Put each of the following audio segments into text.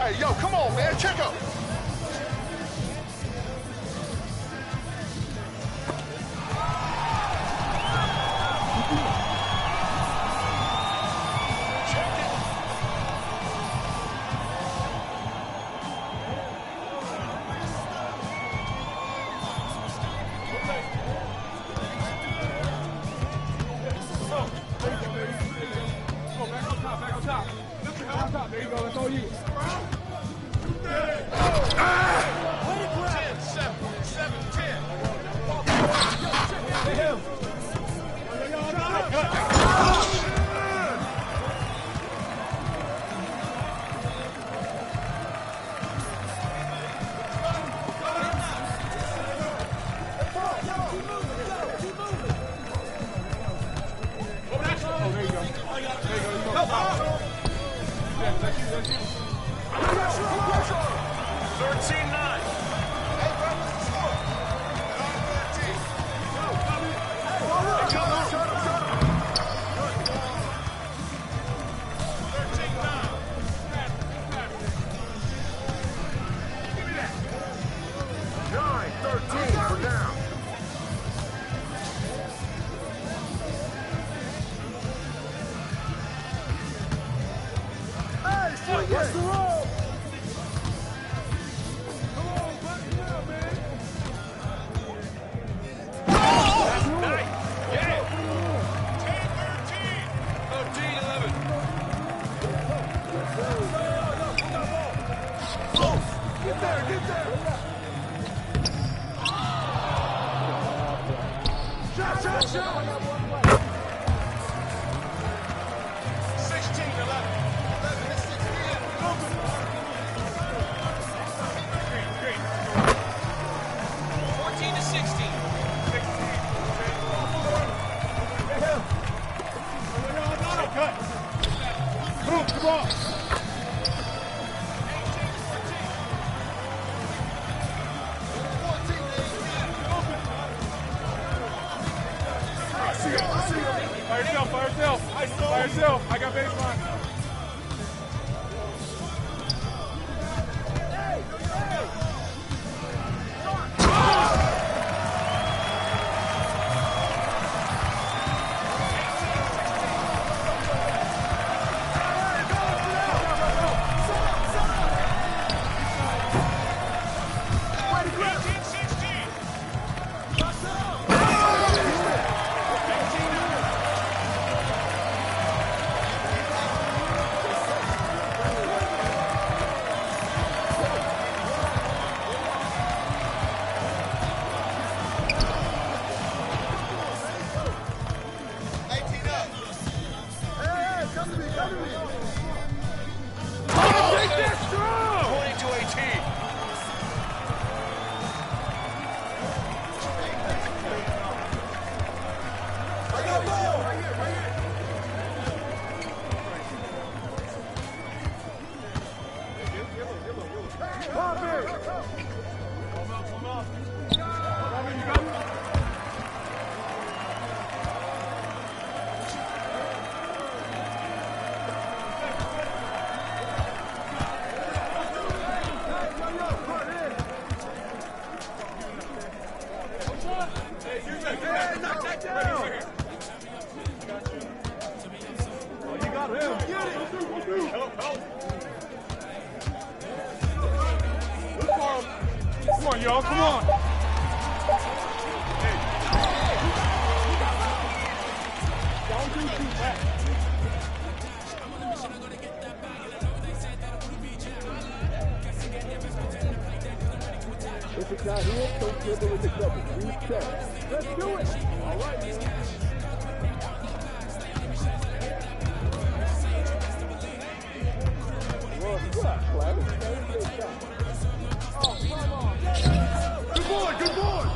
Hey, yo, come on, man. Check up. There you go, that's all you. 10, 7, 10. What's the roll? Fire yourself. I got baseline. Come on, y'all, come on. Don't do too much. If it's not here, don't dribble in the double. Reset. Let's do it. All right, man. Good boy, good boy.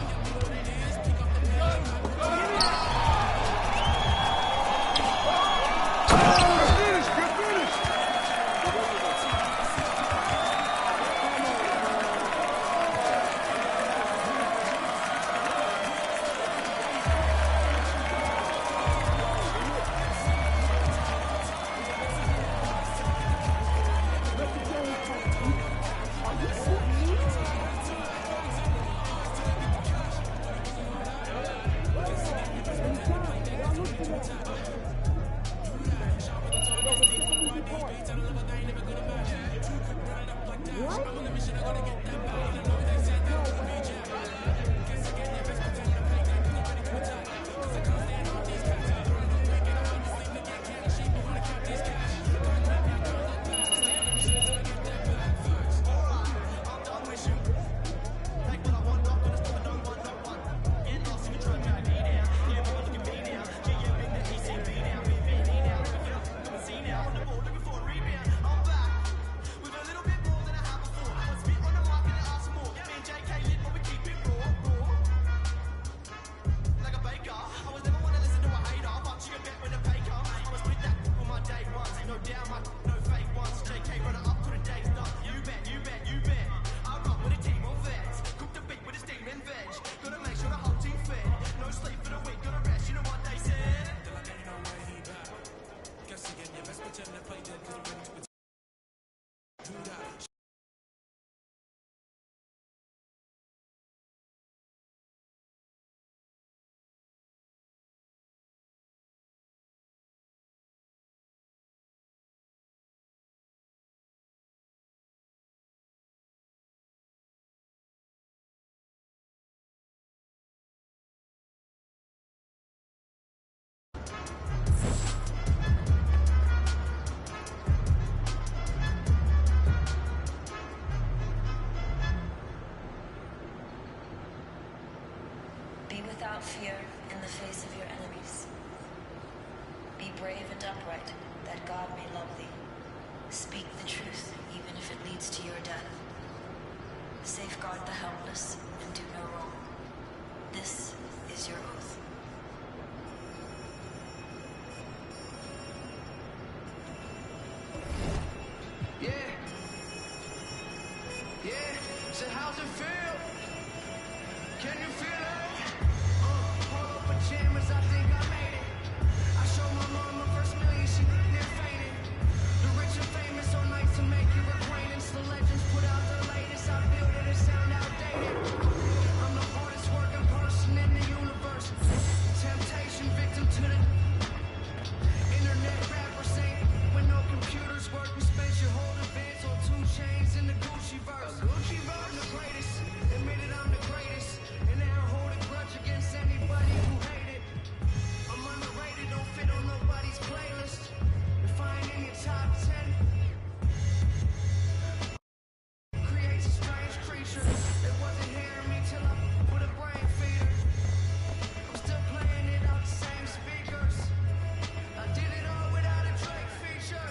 Be without fear in the face of your enemies. Be brave and upright, that God may love thee. Speak the truth, even if it leads to your death. Safeguard the helpless and do no wrong. This is your oath. Yeah. So how's it feel? Can you feel it? Pull up pajamas, I think I made it. I showed my mom my first million, she near fainted. The rich and famous on nights to make your acquaintance. The legends put out the latest, I feel that it sound outdated. I'm the hardest working person in the universe. Temptation victim to the internet rappers ain't when no computers work. We spent your whole advance on 2 chains in the Gucci verse. I'm the greatest, admitted I'm the greatest, and I don't hold a grudge against anybody who hate it. I'm underrated, don't fit on nobody's playlist. If I ain't in your top 10, creates a strange creature that wasn't hearing me till I put a brain feeder. I'm still playing it out the same speakers. I did it all without a Drake feature.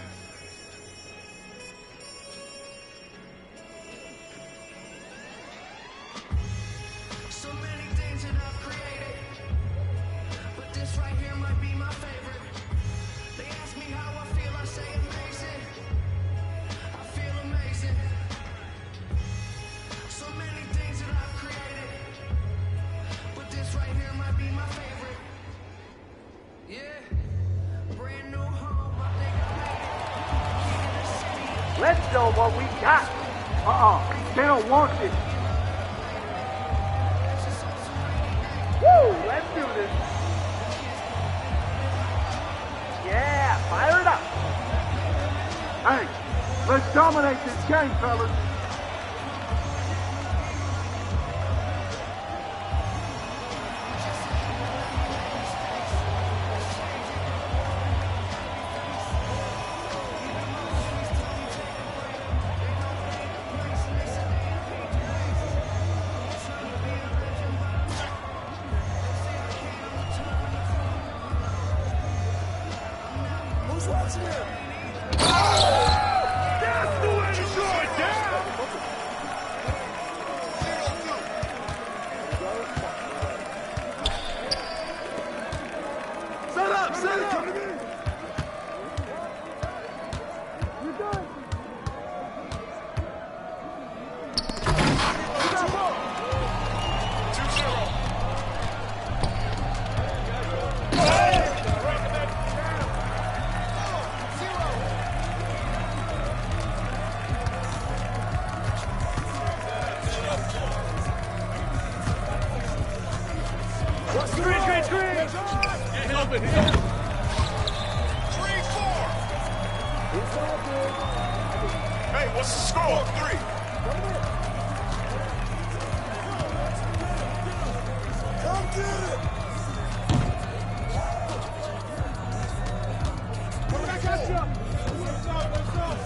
So many things that I've created, but this right here might be my favorite. They ask me how I feel, I say amazing. I feel amazing. So many things that I've created, but this right here might be my favorite. Yeah, brand new home, I think I made it. King of the city. Let's show what we got. They don't want this. Woo! Let's do this. Yeah, fire it up. Hey, let's dominate this game, fellas. Who's watching him? That's the way to throw it down! Set up! Set up! You're done. 3-4. Hey, what's the score? 3.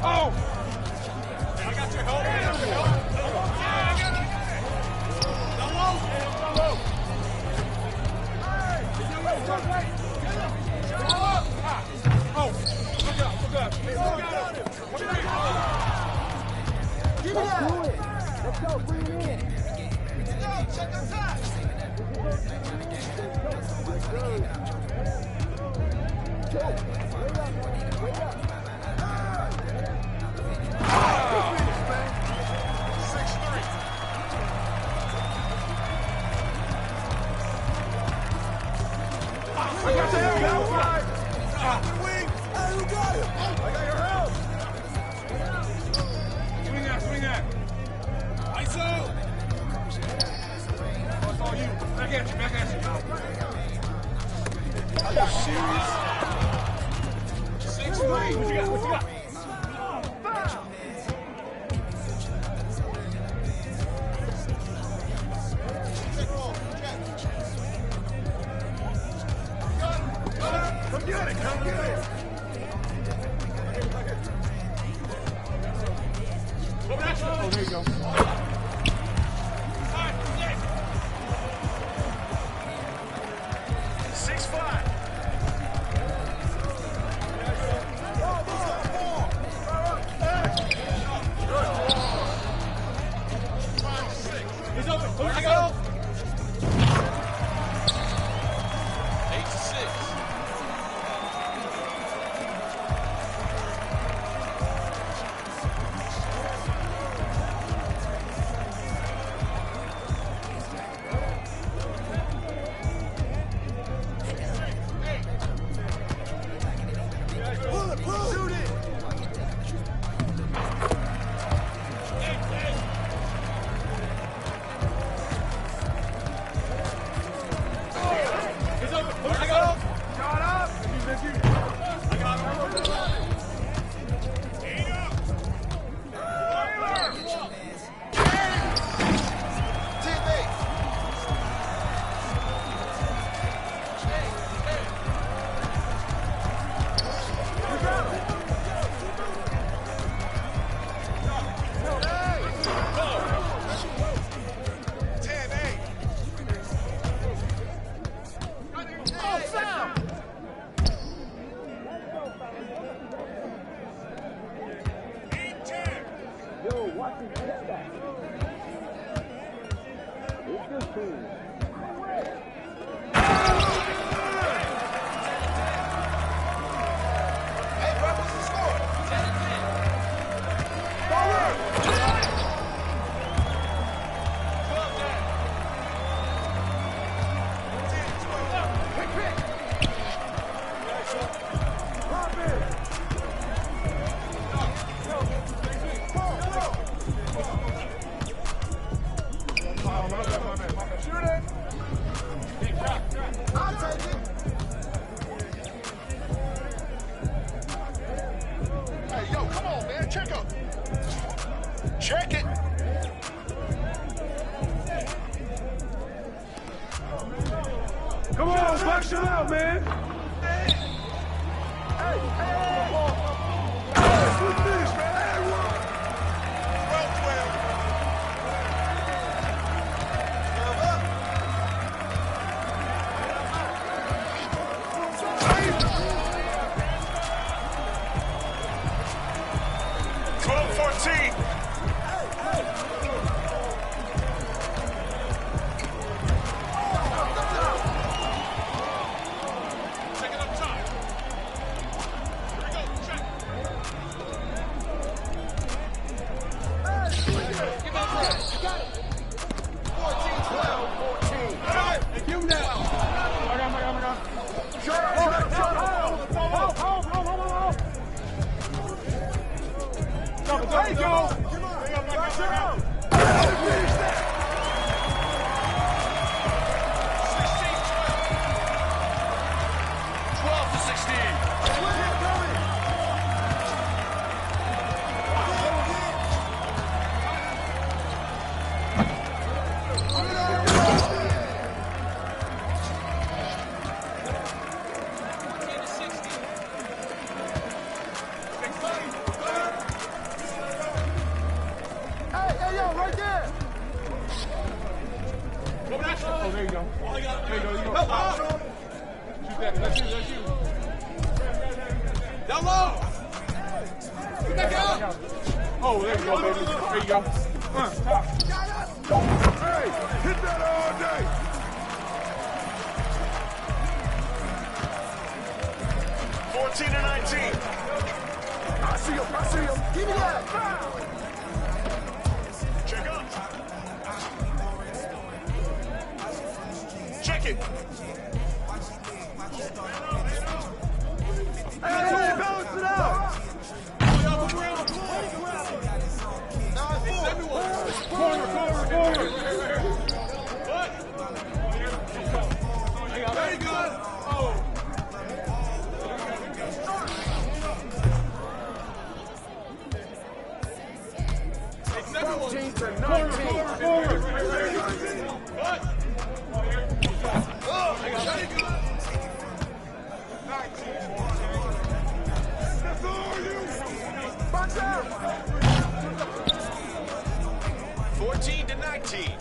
Oh! I got your help. I got your help. Give me that. Do it. Let's go. Bring it in. Yo, check the touch. Wait up. 6-3. I got your help. Hey, who got him? I got your help. Swing that, swing that. ISO! Oh, it's all you. Back at you, back at you. Are you serious? 6-3. What you got? What you got? Come get it, come get it. Oh, there you go. 6-5. He's open. I got him. 8-6. Pull it, pull it. Shoot it. He's open. I got him. Shot up. I got him. Teammate. Yo, watch his step back. It's your team. Hey, bro, what's the score? 12-14. Second up top. Here we go. Check. Give me that. 14-12. 14. Hey, give him that. I got him. Shut up. There you go. Oh, there you go. There you go. There you go. Shoot that. That's you. That's you. Down low. Get back out. Oh, there you go, baby. There you go. Top. Hey, hit that all day. 14 to 19. I see him. I see him. Give me that. Check up. Check it. Hey, balance it out. Corner. What? There you go. Oh. 14 to 19. What? Oh, there you go. 19. That's all you. Watch out. 14 to 19.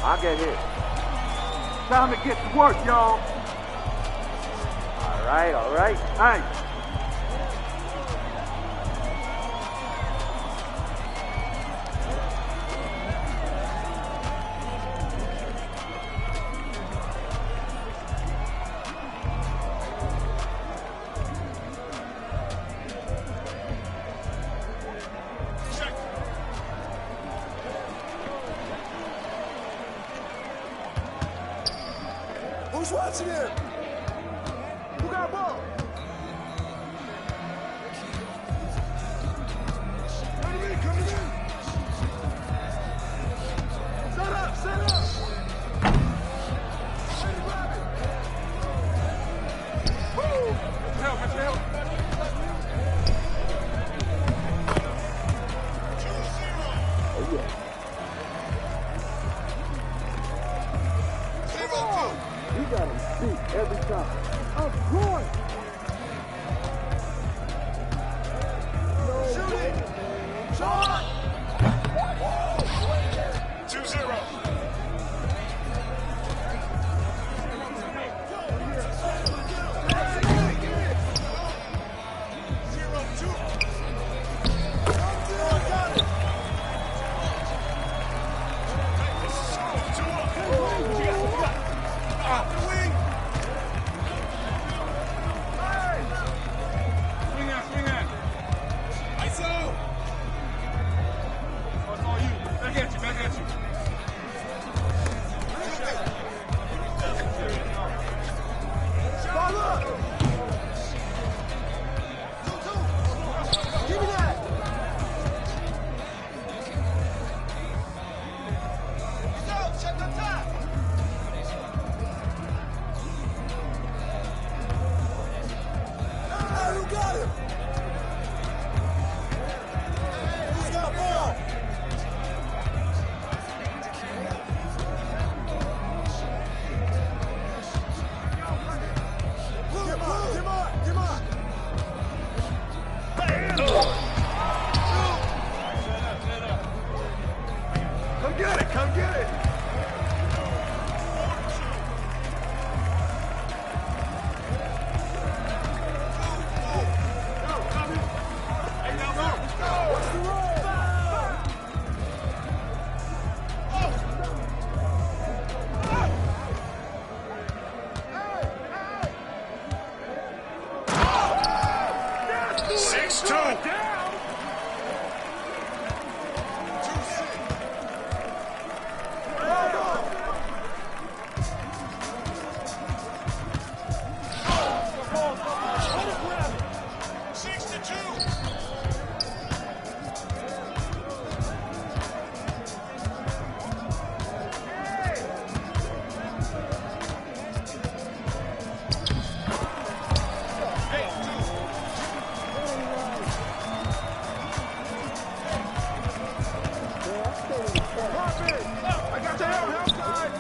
I'll get hit. Time to get to work, y'all. All right. Nice. Who's watching him? Who got ball? Coming in. Set up. Woo! Help. 0-2. We got him beat every time. Of course. Shoot it! Shot! 2-0. Swing out. ISO! That's all you. Back at you. Ball up! 2-2. Give me that! Go, check the top! Hey, who got him? Who's got ball? Come on. Come get it. What's the roll? 6-2. I got your help side.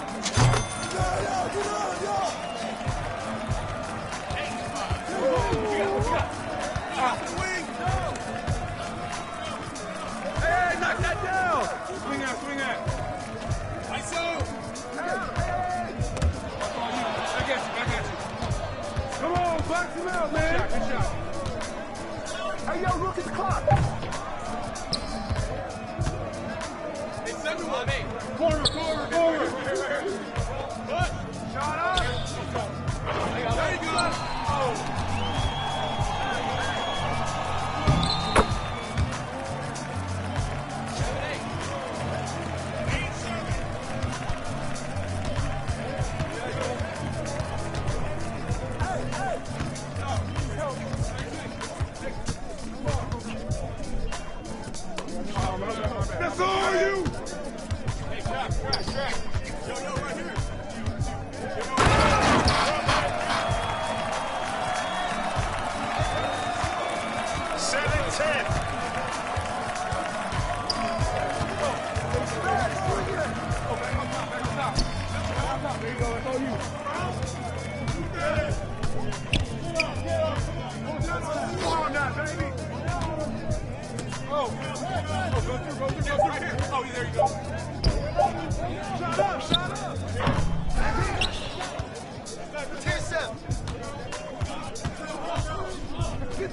Hey, knock that down. Swing out. ISO! That's all you. Back at you. Come on, box him out, man. Good shot. Hey, yo, look at the clock. Corner. What? Shot up. Very good. Oh. That's all you. Hey, track. Yo, right here.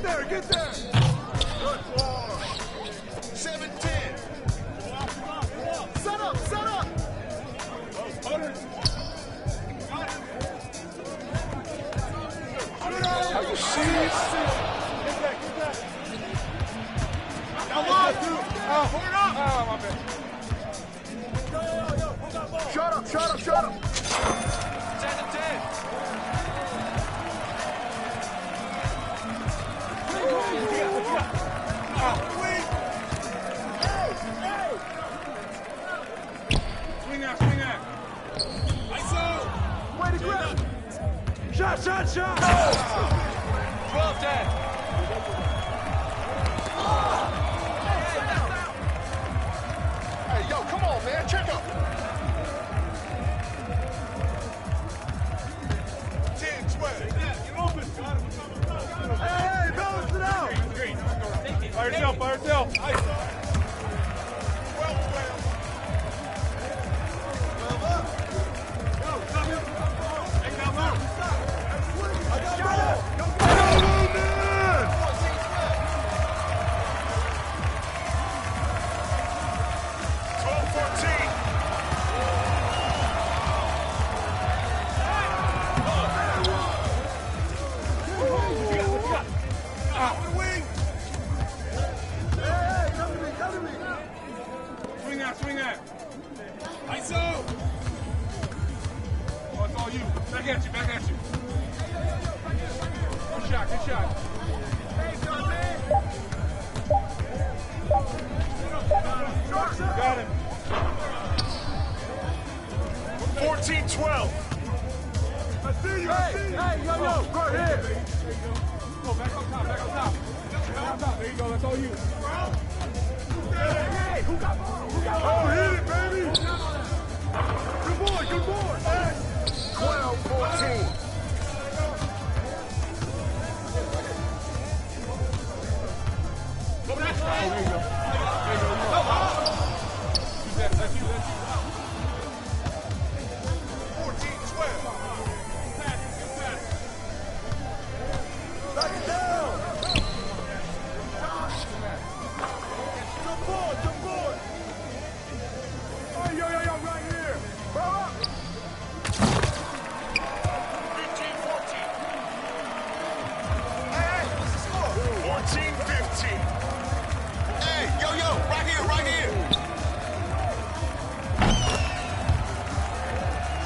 there, get there. Good ball. 7-10. Set up, set up. Are you serious? Get that. Come on, dude. Pull it up. Oh, my bad. Shut up. 10-10. Swing out. ISO. Way to grab. Shot. 12-10. Hey, yo, come on, man. Check up. 10-12. Hey, balance it out. By yourself. ISO. 12-12. Swing out. ISO. Oh, it's all you. Back at you. Good shot. Got him. 14-12. I see you. Hey, yo, right here. Go back on top. There you go. That's all you. Hey, who got ball? Oh, hit it, baby. Good boy. 12-14. There you go. That's you. 14-12. Back it down. Good boy. Oh, yo, right here. Ball up. 15-14. Hey, what's the score? 14-15. Hey, yo, right here.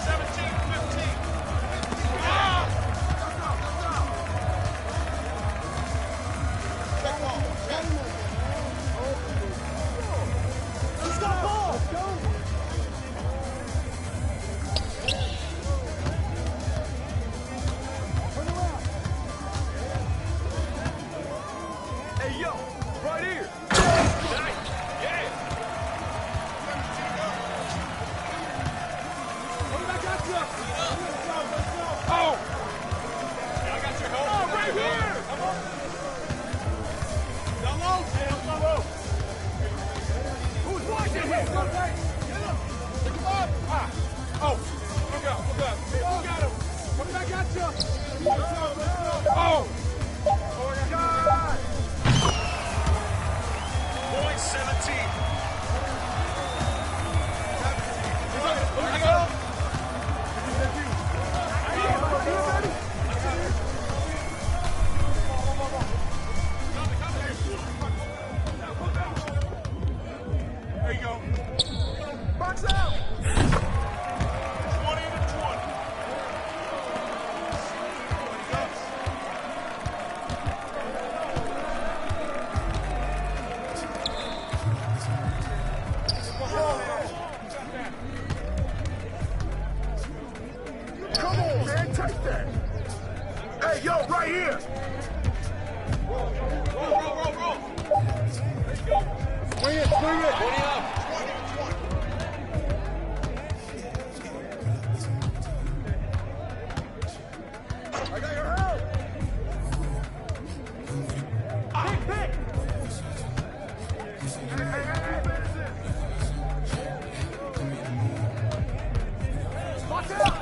17-15. Let's go, ball. Hey, yo, right here. Point 17. There you go. Box out. 20-20. Come on, man, take that. Hey, yo, right here. Roll. Swing it. 20 up. 20-20. I got your help. Pick. Hey. Watch out.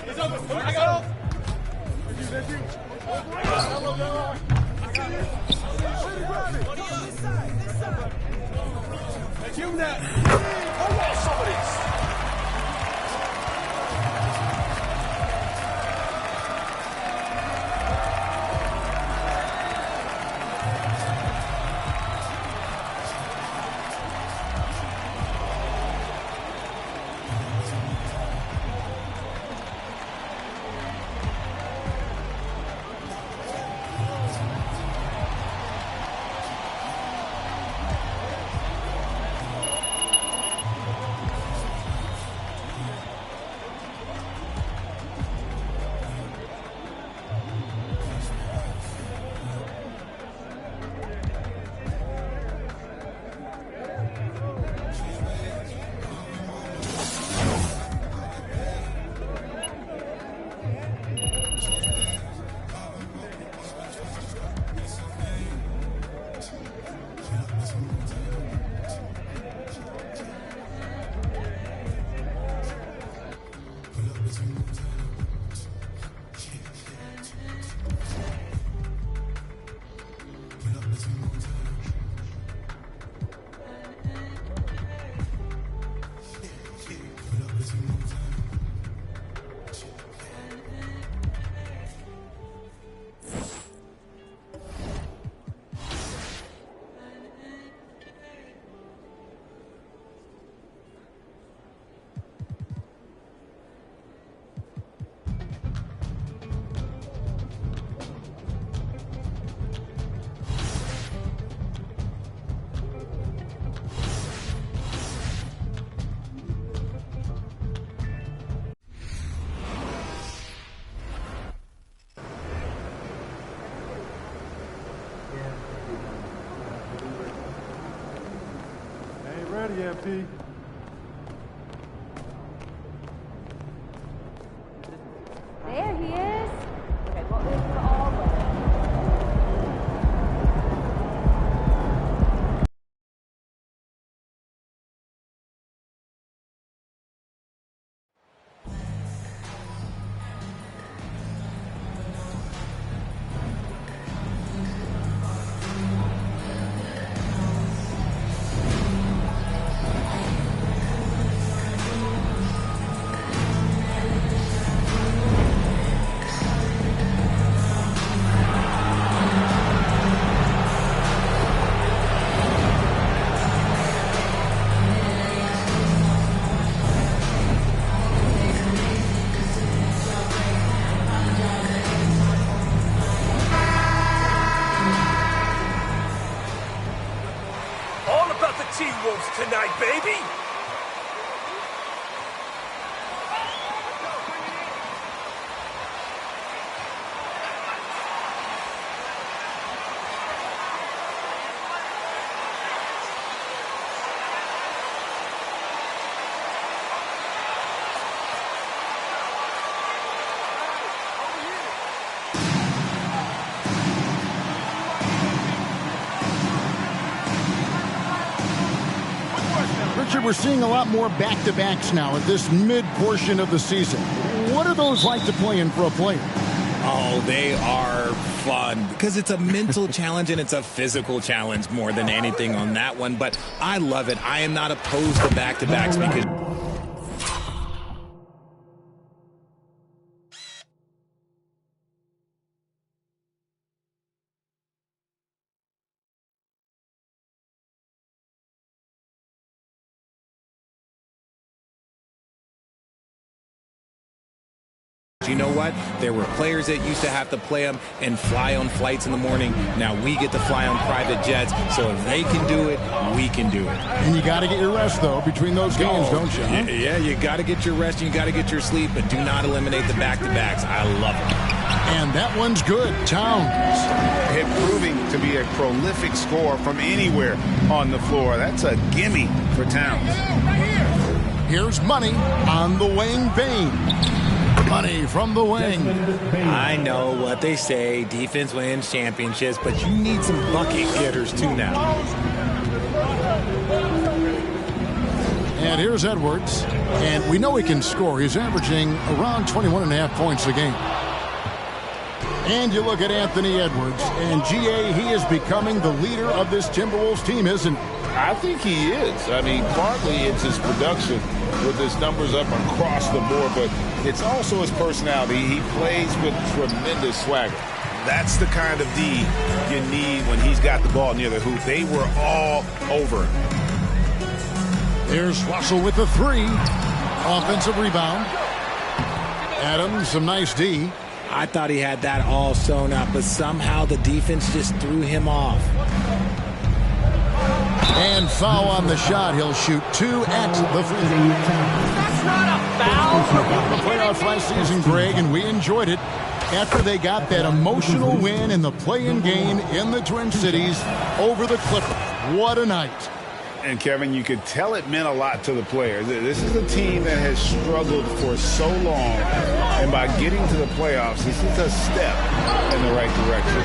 It's over. I got him. Give him that. Who wants some of these? Ready, MP. There he is. Okay, what was the all way? All about the T-Wolves tonight, baby! Richard, we're seeing a lot more back-to-backs now at this mid-portion of the season. What are those like to play in for a player? Oh, they are fun because it's a mental challenge and it's a physical challenge more than anything on that one. But I love it. I am not opposed to back-to-backs because... You know what? There were players that used to have to play them and fly on flights in the morning. Now we get to fly on private jets. So if they can do it, we can do it. And you got to get your rest, though, between those games, don't you? Huh? Yeah, you got to get your rest and you got to get your sleep, but do not eliminate the back-to-backs. I love it. And that one's good. Towns. Him proving to be a prolific scorer from anywhere on the floor. That's a gimme for Towns. Here's money on the wing. Bane. Money from the wing. I know what they say, defense wins championships, but you need some bucket getters too now. And here's Edwards. And we know he can score. He's averaging around 21.5 points a game. And you look at Anthony Edwards, and G.A., he is becoming the leader of this Timberwolves team, isn't he? I think he is. I mean, partly it's his production with his numbers up across the board, but it's also his personality. He plays with tremendous swagger. That's the kind of D you need when he's got the ball near the hoop. They were all over him. Here's Russell with the three. Offensive rebound. Adams, some nice D. I thought he had that all sewn up, but somehow the defense just threw him off. And foul on the shot. He'll shoot 2 at the free throw. That's not a foul. The playoffs last season, Greg, and we enjoyed it after they got that emotional win in the play-in game in the Twin Cities over the Clippers. What a night. And, Kevin, you could tell it meant a lot to the players. This is a team that has struggled for so long, and by getting to the playoffs, this is a step in the right direction.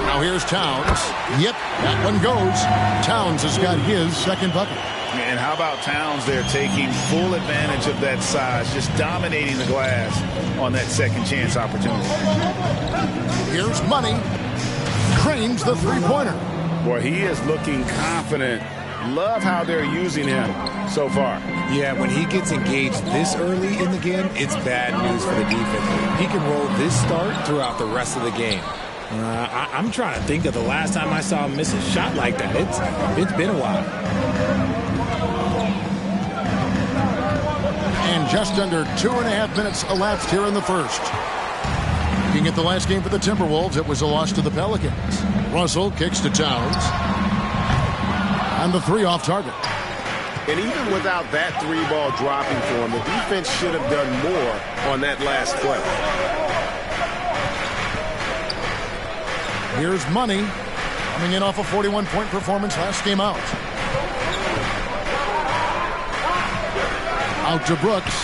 Now here's Towns. Yep, that one goes. Towns has got his second bucket. And how about Towns there taking full advantage of that size, just dominating the glass on that second chance opportunity. Here's Money. Cranes the three-pointer. Boy, he is looking confident. Love how they're using him so far. Yeah, when he gets engaged this early in the game, it's bad news for the defense. He can roll this start throughout the rest of the game. I'm trying to think of the last time I saw him miss a shot like that. It's been a while. And just under 2.5 minutes elapsed here in the first. Looking at the last game for the Timberwolves, it was a loss to the Pelicans. Russell kicks to Towns. And the three off target. And even without that three ball dropping for him, the defense should have done more on that last play. Here's Money coming in off a 41-point performance last game out. Out to Brooks.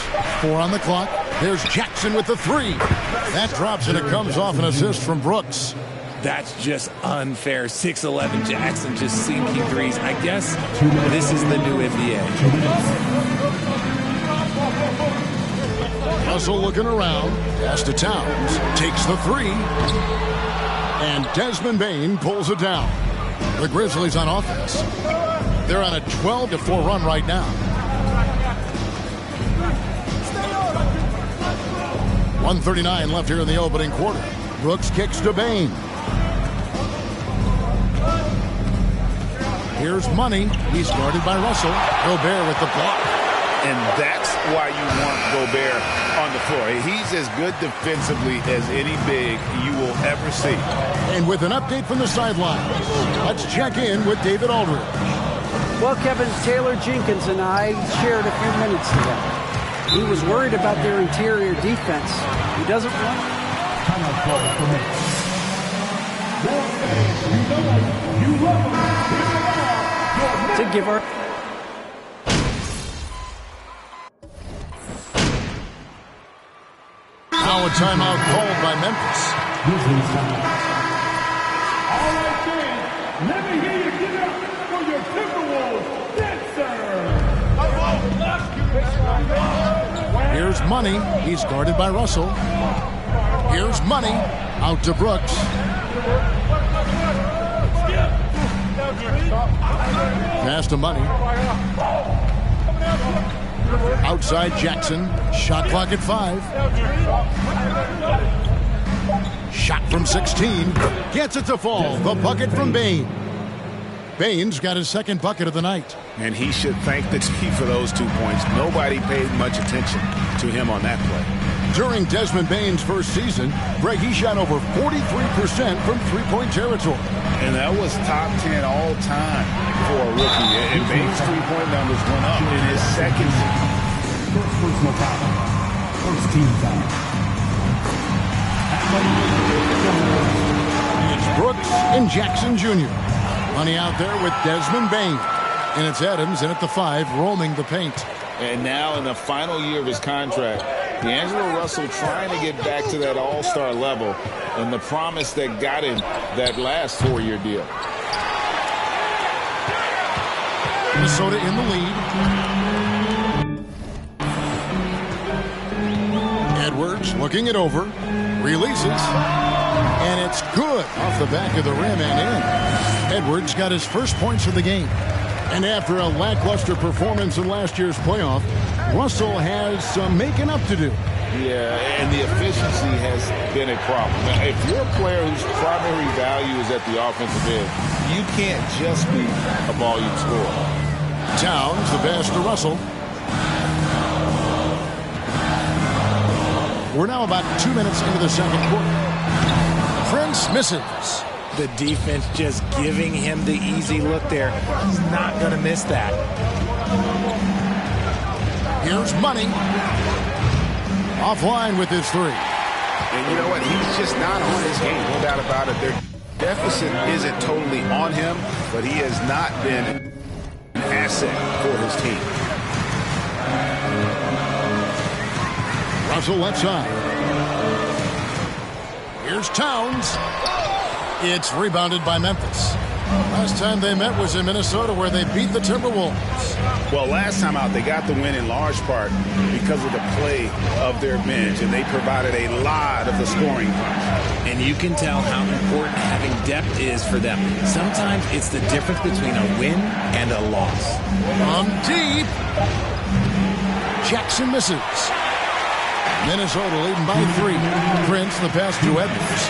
4 on the clock. There's Jackson with the three. That drops and it comes off an assist from Brooks. That's just unfair. 6'11" Jackson just sinking threes. I guess this is the new NBA. Russell looking around. Pass to Towns. Takes the three. And Desmond Bane pulls it down. The Grizzlies on offense. They're on a 12-4 run right now. 1:39 left here in the opening quarter. Brooks kicks to Bane. Here's Money. He's guarded by Russell. Gobert with the block. And that's why you want Gobert on the floor. He's as good defensively as any big you will ever see. And with an update from the sidelines, let's check in with David Aldridge. Well, Kevin, Taylor Jenkins and I shared a few minutes together. He was worried about their interior defense. He doesn't want to give her. Now a timeout called by Memphis. All right, then. Let me hear you give it up for your Timberwolves dancer. Here's Money. He's guarded by Russell. Here's Money. Out to Brooks. Pass to Money. Outside Jackson. Shot clock at 5. Shot from 16. Gets it to fall. The bucket from Bane. Bane's got his second bucket of the night. And he should thank the team for those 2 points. Nobody paid much attention to him on that play. During Desmond Bane's first season, Greg, he shot over 43% from three-point territory. And that was top 10 all time for a rookie. And Bane's three-point numbers went up in his second season. First personal foul. First team foul. It's Brooks and Jackson Jr. Money out there with Desmond Bane. And it's Adams in at the 5, roaming the paint. And now in the final year of his contract, D'Angelo Russell trying to get back to that all-star level and the promise that got him that last 4-year deal. Minnesota in the lead. Edwards looking it over. Releases. And it's good off the back of the rim and in. Edwards got his first points of the game. And after a lackluster performance in last year's playoff, Russell has some making up to do. Yeah, and the efficiency has been a problem. Now, if you're a player whose primary value is at the offensive end, you can't just be a volume scorer. Towns, the pass to Russell. We're now about 2 minutes into the second quarter. Prince misses. The defense just giving him the easy look there. He's not going to miss that. Here's Money. Offline with his three. And you know what? He's just not on his game. No doubt about it. Their deficit isn't totally on him, but he has not been an asset for his team. Russell left side. Here's Towns. It's rebounded by Memphis. Last time they met was in Minnesota, where they beat the Timberwolves. Well, last time out, they got the win in large part because of the play of their bench, and they provided a lot of the scoring punch. And you can tell how important having depth is for them. Sometimes it's the difference between a win and a loss. From deep. Jackson misses. Minnesota leading by 3. Prince the pass to Edwards.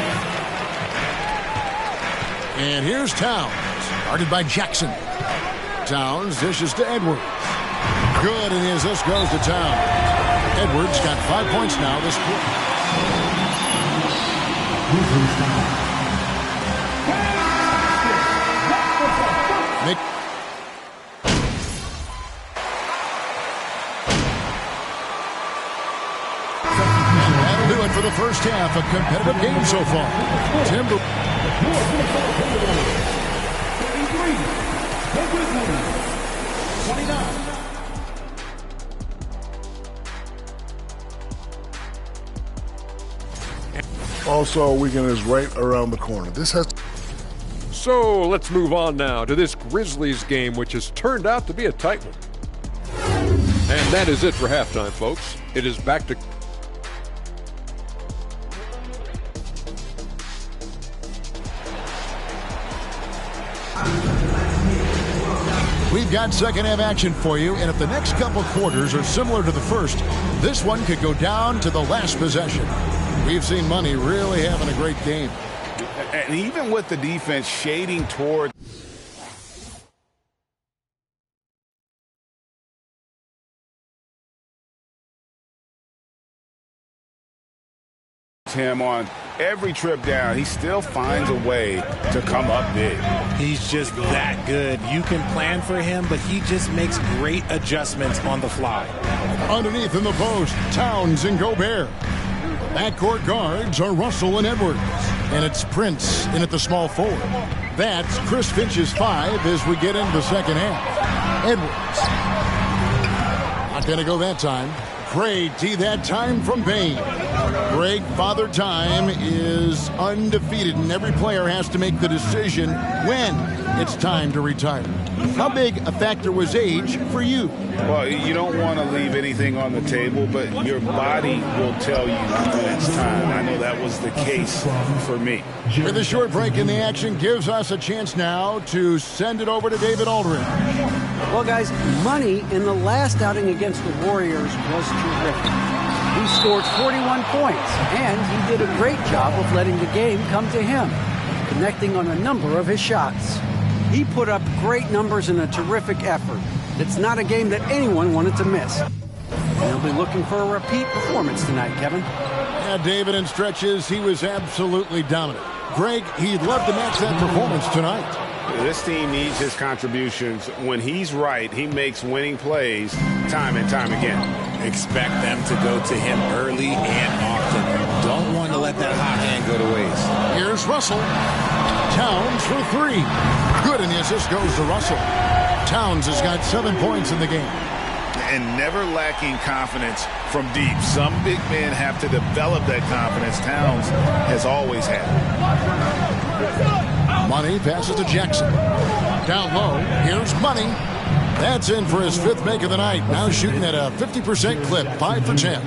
And here's Towns, guarded by Jackson. Towns dishes to Edwards. Good, and the assist goes to Towns. Edwards got 5 points now this quarter. That'll do it for the first half. A competitive game so far. Also, weekend is right around the corner. So let's move on now to this Grizzlies game, which has turned out to be a tight one. And that is it for halftime, folks. It is back to... We've got second half action for you, and if the next couple quarters are similar to the first, this one could go down to the last possession. We've seen Money really having a great game. And even with the defense shading toward him on every trip down, he still finds a way to come up big. He's just that good. You can plan for him, but he just makes great adjustments on the fly. Underneath in the post, Towns and Gobert. Backcourt guards are Russell and Edwards. And it's Prince in at the small forward. That's Chris Finch's 5 as we get into the second half. Edwards. Not going to go that time. Great D that time from Bain. Greg, Father Time is undefeated, and every player has to make the decision when it's time to retire. How big a factor was age for you? Well, you don't want to leave anything on the table, but your body will tell you when it's time. I know that was the case for me. With a short break in the action gives us a chance now to send it over to David Aldridge. Well, guys, Money in the last outing against the Warriors was terrific. He scored 41 points, and he did a great job of letting the game come to him, connecting on a number of his shots. He put up great numbers in a terrific effort. It's not a game that anyone wanted to miss. They'll be looking for a repeat performance tonight, Kevin. Yeah, David, in stretches, he was absolutely dominant. Greg, he'd love to match that performance tonight. This team needs his contributions. When he's right, he makes winning plays time and time again. Expect them to go to him early and often. Don't want to let that hot hand go to waste. Here's Russell. Towns for 3. Good, and the assist goes to Russell. Towns has got 7 points in the game. And never lacking confidence from deep. Some big men have to develop that confidence. Towns has always had it. Money passes to Jackson. Down low, here's Money. That's in for his 5th make of the night. Now shooting at a 50% clip, 5 for 10.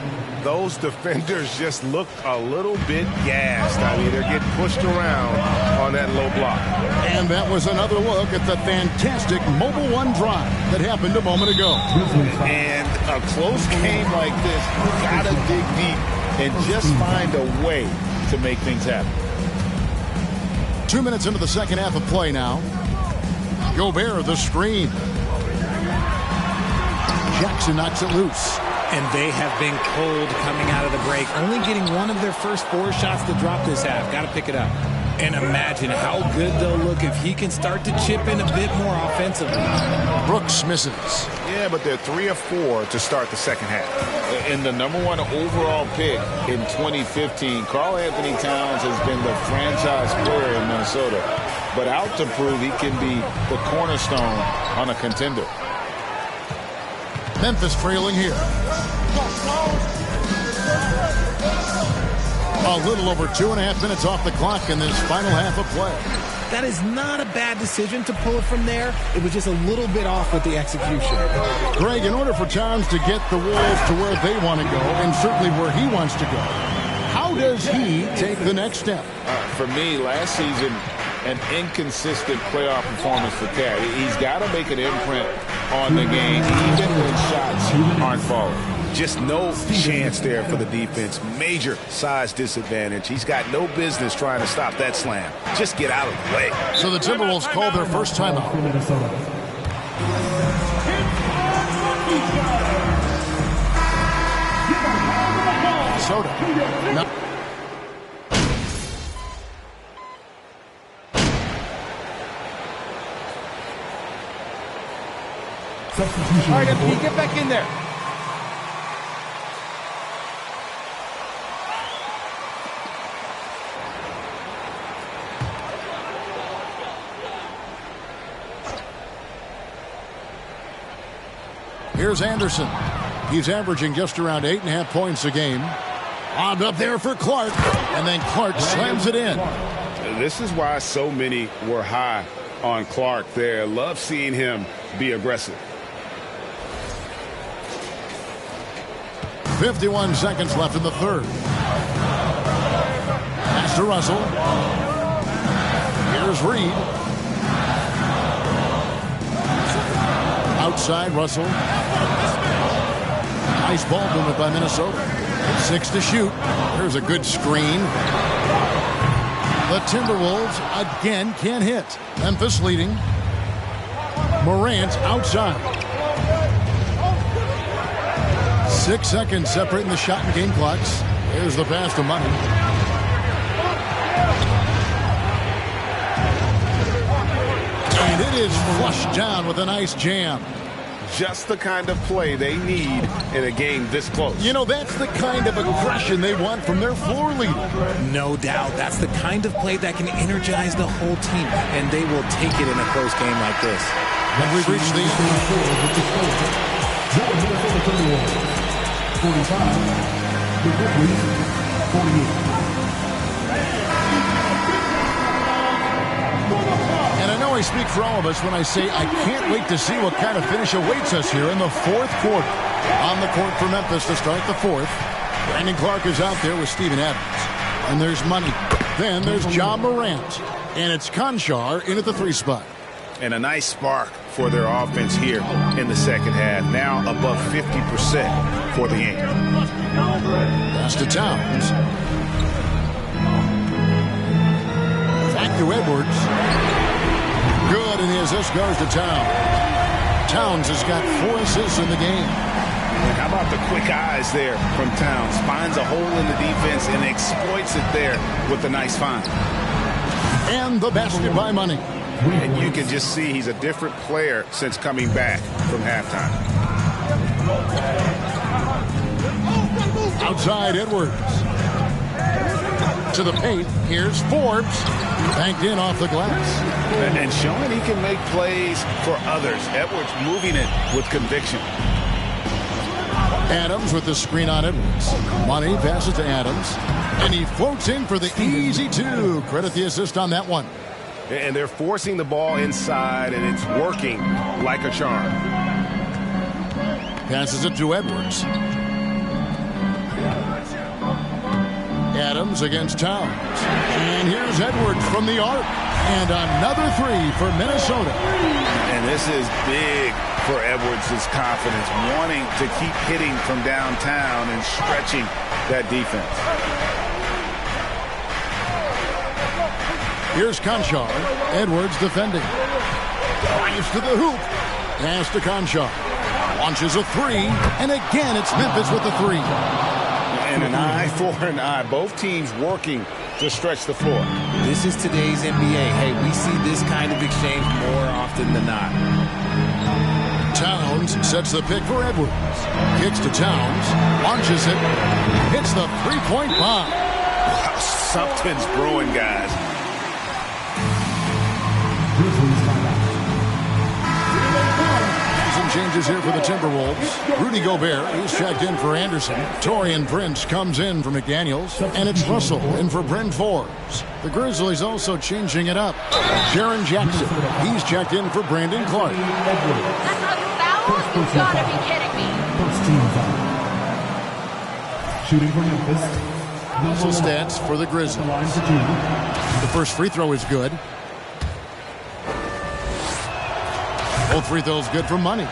those defenders just looked a little bit gassed. I mean, they're getting pushed around on that low block. And that was another look at the fantastic Mobile One drive that happened a moment ago. And a close game like this, you gotta dig deep and just find a way to make things happen. 2 minutes into the second half of play now. Gobert, the screen. Jackson knocks it loose. And they have been cold coming out of the break. Only getting one of their first 4 shots to drop this half. Got to pick it up. And imagine how good they'll look if he can start to chip in a bit more offensively. Brooks misses. Yeah, but they're 3 of 4 to start the second half. And the #1 overall pick in 2015, Karl Anthony Towns has been the franchise player in Minnesota, but out to prove he can be the cornerstone on a contender. Memphis trailing here. A little over 2.5 minutes off the clock in this final half of play. That is not a bad decision to pull it from there. It was just a little bit off with the execution. Greg, in order for Towns to get the Wolves to where they want to go, and certainly where he wants to go, how does he take the next step? For me, last season, an inconsistent playoff performance for Cat. He's got to make an imprint on the game, even when shots aren't falling. Just no chance there for the defense. Major size disadvantage. He's got no business trying to stop that slam. Just get out of the way. So the Timberwolves call their first timeout. Minnesota. No. All right, MP, get back in there. Here's Anderson. He's averaging just around 8.5 points a game. Lobbed up there for Clark, and then Clark slams it in. This is why so many were high on Clark there. Love seeing him be aggressive. 51 seconds left in the third. Pass to Russell. Here's Reed. Outside, Russell. Nice ball movement by Minnesota. 6 to shoot. There's a good screen. The Timberwolves again can't hit. Memphis leading. Morant outside. 6 seconds separating the shot and game clocks. There's the pass to Money. And it is flushed down with a nice jam. Just the kind of play they need in a game this close. You know, that's the kind of aggression they want from their floor leader. No doubt. That's the kind of play that can energize the whole team, and they will take it in a close game like this. And we've reached the end. 45, the Grizzlies, 48. And I know I speak for all of us when I say I can't wait to see what kind of finish awaits us here in the fourth quarter. On the court for Memphis to start the fourth. Brandon Clark is out there with Steven Adams. And there's Money. Then there's Ja Morant. And it's Konchar in at the 3 spot. And a nice spark for their offense here in the second half. Now above 50% for the game. Pass to Towns. Back to Edwards. Good, and his assist goes to Towns. Towns has got 4 assists in the game. How about the quick eyes there from Towns? Finds a hole in the defense and exploits it there with a nice find. And the basket by Money. And you can just see he's a different player since coming back from halftime. Outside Edwards. To the paint. Here's Forbes. Banked in off the glass. And showing he can make plays for others. Edwards moving it with conviction. Adams with the screen on Edwards. Money passes to Adams. And he floats in for the easy 2. Credit the assist on that one. And they're forcing the ball inside, and it's working like a charm. Passes it to Edwards. Adams against Towns. And here's Edwards from the arc. And another three for Minnesota. And this is big for Edwards' confidence, wanting to keep hitting from downtown and stretching that defense. Here's Conchar. Edwards defending. Drives to the hoop. Pass to Conchar. Launches a three. And again, it's Memphis with the three. And an eye for an eye. Both teams working to stretch the floor. This is today's NBA. Hey, we see this kind of exchange more often than not. Towns sets the pick for Edwards. Kicks to Towns. Launches it. Hits the three-point bomb. Wow, something's brewing, guys. Some changes here for the Timberwolves. Rudy Gobert, he's checked in for Anderson. Taurean Prince comes in for McDaniels. And it's Russell in for Bryn Forbes. The Grizzlies also changing it up. Jaren Jackson, he's checked in for Brandon Clark. That's a foul? You gotta be kidding me. First team foul. Shooting for Memphis. Also stats for the Grizzlies. The first free throw is good. Both free throws good for Money.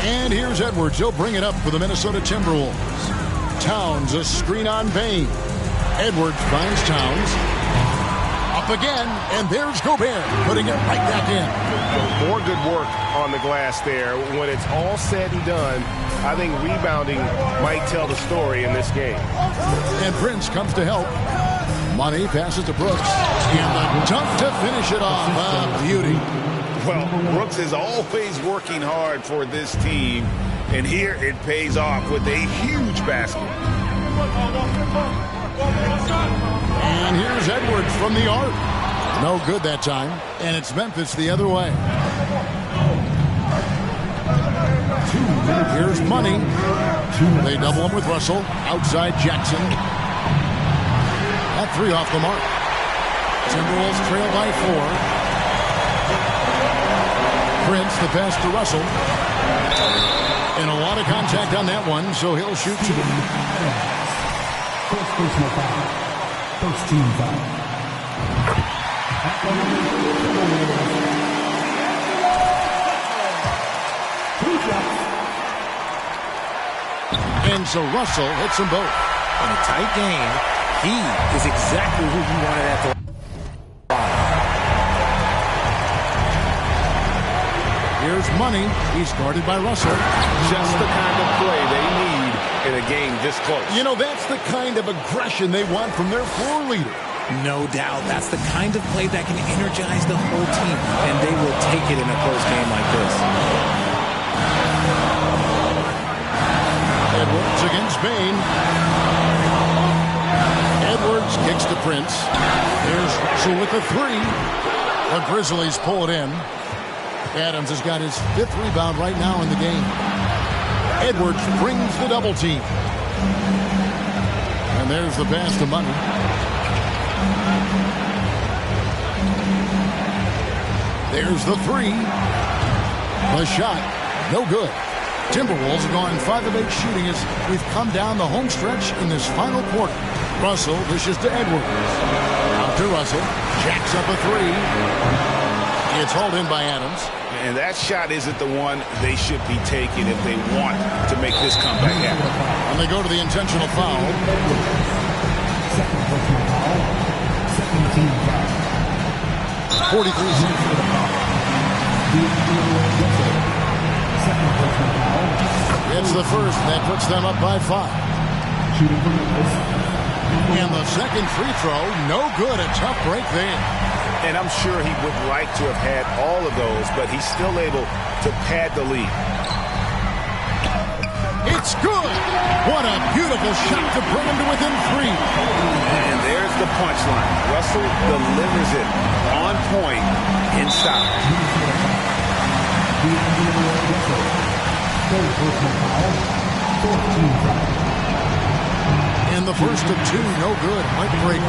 And here's Edwards. He'll bring it up for the Minnesota Timberwolves. Towns, a screen on Bane. Edwards finds Towns. Up again, and there's Gobert, putting it right back in. More good work on the glass there. When it's all said and done, I think rebounding might tell the story in this game. And Prince comes to help. Money passes to Brooks. And the dunk to finish it off. Beauty. Well, Brooks is always working hard for this team. And here it pays off with a huge basket. And here's Edwards from the arc. No good that time. And it's Memphis the other way. Here's Money. They double him with Russell. Outside Jackson. That three off the mark. Timberwolves trail by 4. Prince, the pass to Russell. And a lot of contact on that one, so he'll shoot 2. First personal foul. First team foul. And so Russell hits them both. In a tight game, he is exactly who you wanted at the line. Here's Money. He's guarded by Russell. Just the kind of play they need in a game this close. You know, that's the kind of aggression they want from their floor leader. No doubt. That's the kind of play that can energize the whole team, and they will take it in a close game like this. Edwards against Bane. Edwards kicks to Prince. There's Russell with the 3. The Grizzlies pull it in. Adams has got his 5th rebound right now in the game. Edwards brings the double team. And there's the pass to Money. There's the 3. The shot, no good. Timberwolves have gone 5 of 8 shooting as we've come down the home stretch in this final quarter. Russell dishes to Edwards. Out to Russell. Jacks up a 3. It's hauled in by Adams. And that shot isn't the one they should be taking if they want to make this comeback happen. And they go to the intentional foul. Second personal foul. Second team foul. 43 seconds for the foul. Second personal foul. It's the first. That puts them up by 5. Shooting for Memphis. And the second free throw, no good. A tough break there. And I'm sure he would like to have had all of those, but he's still able to pad the lead. It's good. What a beautiful shot to bring him to within 3. And there's the punchline. Russell delivers it on point in style. Third personal foul. Fourth team foul. And the first of 2, no good. Heartbreaker.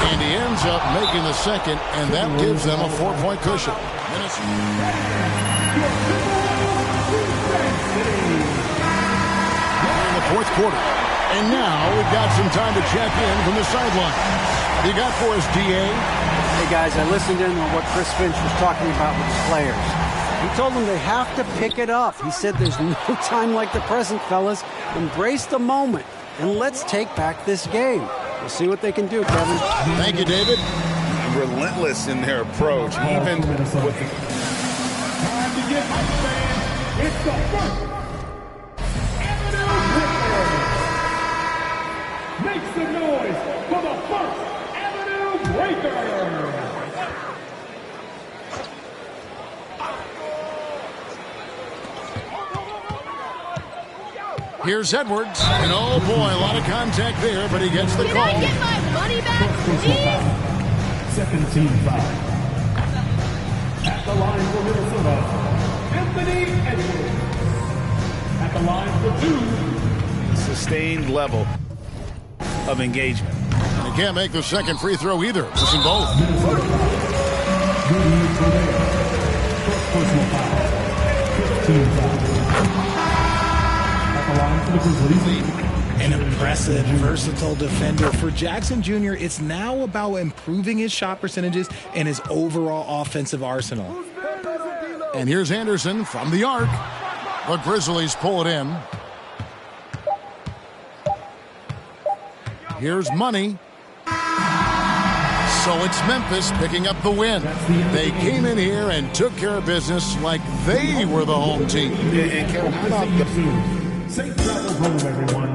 And he ends up making the second, and that gives them a 4-point cushion. In the fourth quarter. And now we've got some time to check in from the sideline. What do you got for us, D.A.? Hey, guys, I listened in on what Chris Finch was talking about with the players. He told them they have to pick it up. He said there's no time like the present, fellas. Embrace the moment, and let's take back this game. We'll see what they can do, Kevin. Thank you, David. Relentless in their approach, even with the... Time to get hype, fans. It's the first Avenue Breaker. Make some noise for the first Avenue Breaker. Here's Edwards. And oh boy, a lot of contact there, but he gets the call. Can I get my money back, please? Second team foul. At the line for Minnesota, Anthony Edwards. At the line for 2. Sustained level of engagement. And he can't make the second free throw either. Missing both. Personal foul. Team foul. An impressive, versatile defender. For Jackson Jr., it's now about improving his shot percentages and his overall offensive arsenal. And here's Anderson from the arc. The Grizzlies pull it in. Here's Money. So it's Memphis picking up the win. They came in here and took care of business like they were the home team. And Kevin, how about the... Safe travel home, everyone.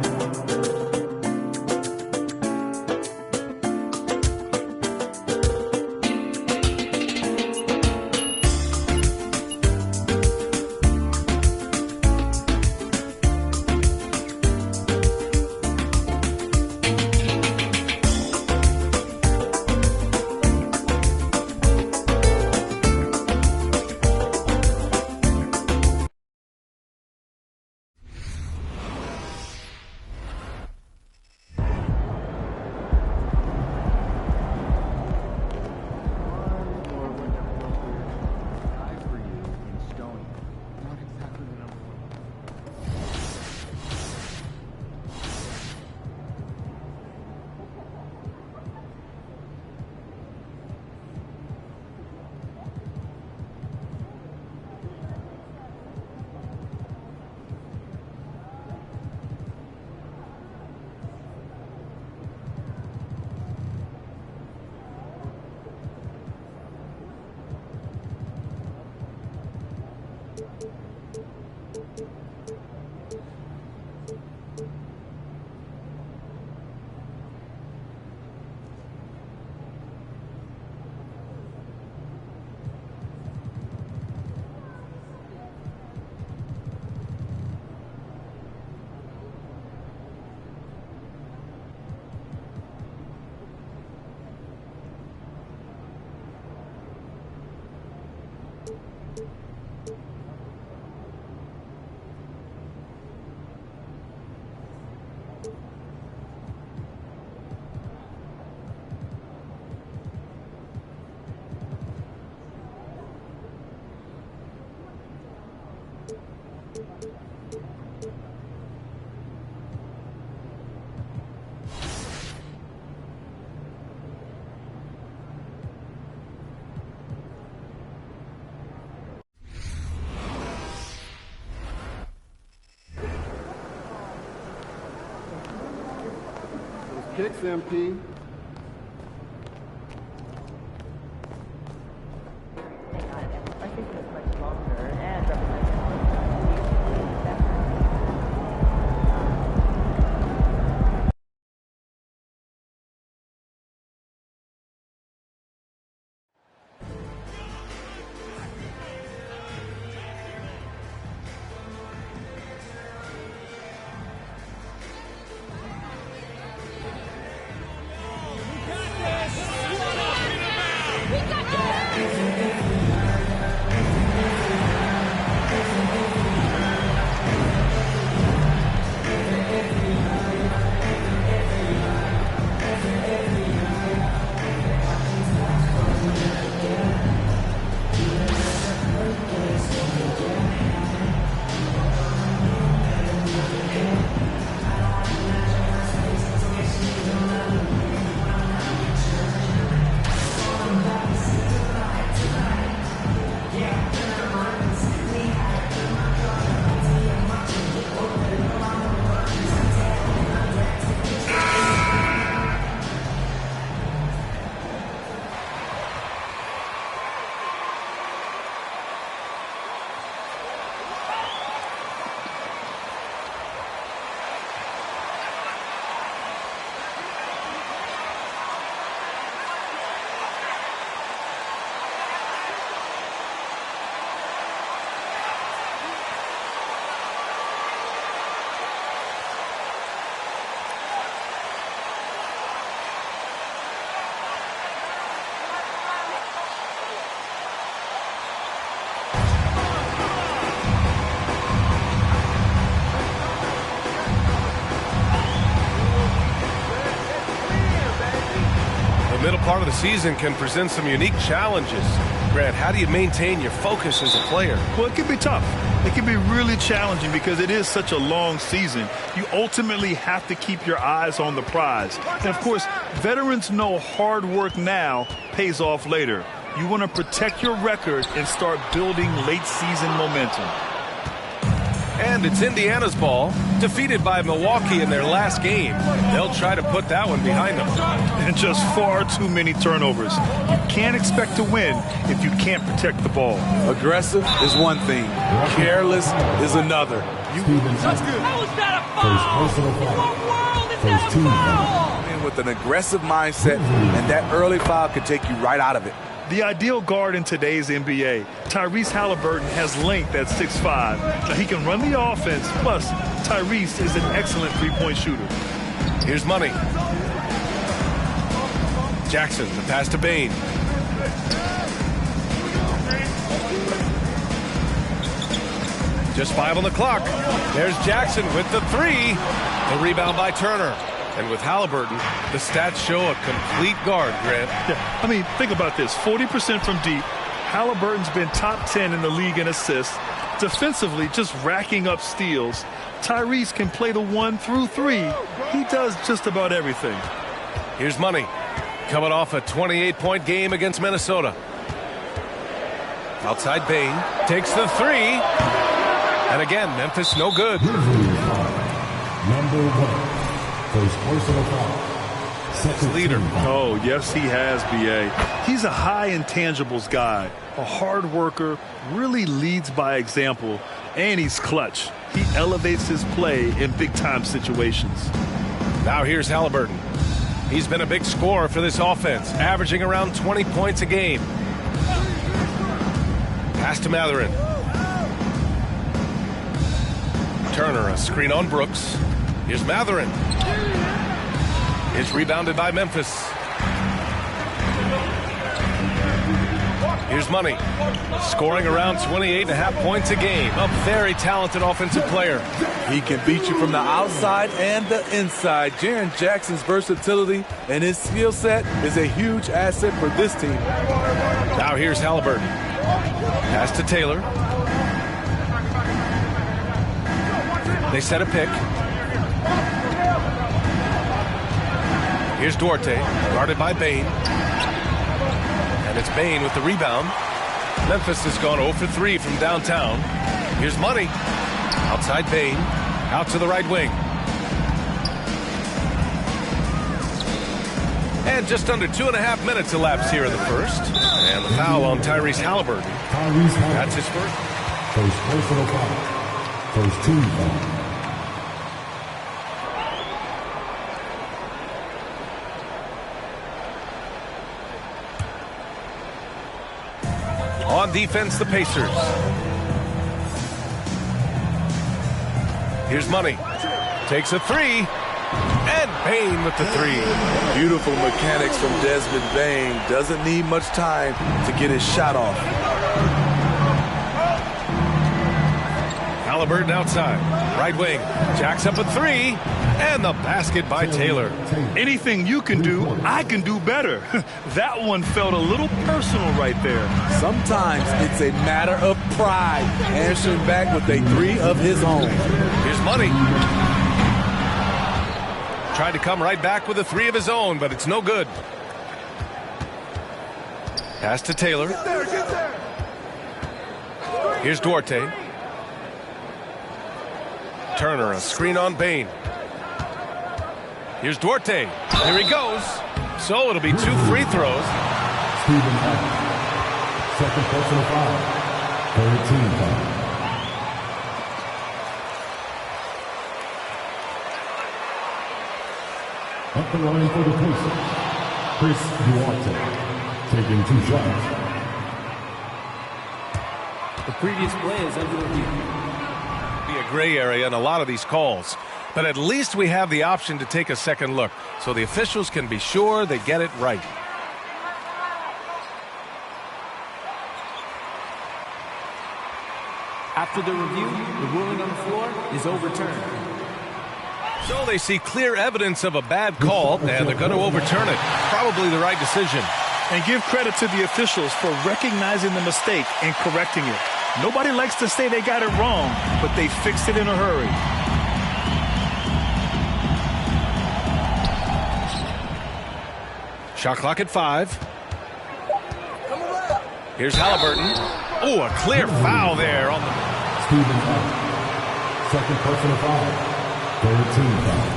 Kicks, MP. I think it's much longer and part of the season can present some unique challenges. Grant, how do you maintain your focus as a player? Well, it can be tough. It can be really challenging because it is such a long season. You ultimately have to keep your eyes on the prize. And, of course, veterans know hard work now pays off later. You want to protect your record and start building late-season momentum. And it's Indiana's ball, defeated by Milwaukee in their last game. They'll try to put that one behind them. And just far too many turnovers. You can't expect to win if you can't protect the ball. Aggressive is one thing. Careless is another. That's good. How is that a foul? What world is that a foul? And with an aggressive mindset, and that early foul could take you right out of it. The ideal guard in today's NBA, Tyrese Halliburton, has length at 6'5". Now, he can run the offense, plus Tyrese is an excellent three-point shooter. Here's Money. Jackson, the pass to Bane. Just 5 on the clock. There's Jackson with the 3. The rebound by Turner. And with Halliburton, the stats show a complete guard, Grant. Yeah, I mean, think about this. 40% from deep. Halliburton's been top 10 in the league in assists. Defensively, just racking up steals. Tyrese can play the 1 through 3. He does just about everything. Here's Money. Coming off a 28-point game against Minnesota. Outside Bane. Takes the 3. And again, Memphis no good. Number 1. First personal foul. Second leader. Oh, yes, he has, B.A. He's a high intangibles guy, a hard worker, really leads by example, and he's clutch. He elevates his play in big-time situations. Now here's Halliburton. He's been a big scorer for this offense, averaging around 20 points a game. Pass to Mathurin. Turner, a screen on Brooks. Here's Mathurin. It's rebounded by Memphis. Here's Money. Scoring around 28.5 points a game. A very talented offensive player. He can beat you from the outside and the inside. Jaren Jackson's versatility and his skill set is a huge asset for this team. Now here's Halliburton. Pass to Taylor. They set a pick. Here's Duarte, guarded by Bane. And it's Bane with the rebound. Memphis has gone 0 for 3 from downtown. Here's Money. Outside Bane. Out to the right wing. And just under 2.5 minutes elapsed here in the first. And the foul on Tyrese Halliburton. That's his first. First personal foul. First team foul. On defense, the Pacers. Here's Money. Takes a 3. And Bane with the 3. Beautiful mechanics from Desmond Bane. Doesn't need much time to get his shot off. Halliburton outside. Right wing. Jacks up a 3. And the basket by Taylor. Anything you can do, I can do better. That one felt a little personal right there. Sometimes it's a matter of pride. Answering back with a 3 of his own. Here's Money. Tried to come right back with a 3 of his own, but it's no good. Pass to Taylor. Here's Duarte. Turner, a screen on Bane. Here's Duarte. Here he goes. So it'll be 2 free throws. Stephen Adams. Second personal foul. Third team foul. Up the line for the Pacers. Chris Duarte. Taking 2 shots. The previous play is under review. Be a gray area in a lot of these calls. But at least we have the option to take a second look, so the officials can be sure they get it right. After the review, the ruling on the floor is overturned. So they see clear evidence of a bad call, and they're going to overturn it. Probably the right decision. And give credit to the officials for recognizing the mistake and correcting it. Nobody likes to say they got it wrong, but they fixed it in a hurry. Shot clock at 5. Here's Halliburton. Oh, a clear foul there on the... Stephen foul. Second personal foul. Third team foul.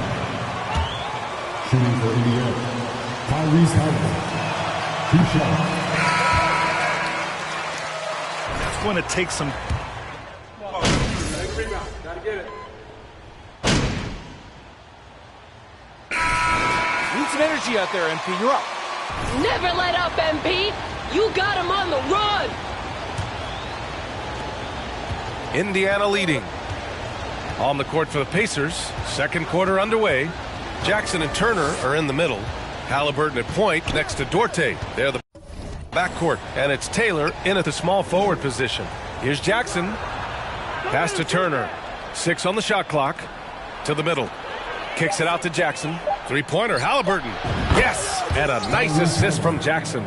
Shooting for Indiana. Tyrese Halliburton. 2 shots. It's going to take some... Gotta get it. Need some energy out there, MP. You're up. Never let up, MP. You got him on the run. Indiana leading. On the court for the Pacers. Second quarter underway. Jackson and Turner are in the middle. Halliburton at point next to Duarte. They're the backcourt. And it's Taylor in at the small forward position. Here's Jackson. Pass to Turner. 6 on the shot clock. To the middle. Kicks it out to Jackson. Three-pointer, Halliburton. Yes! And a nice assist from Jackson.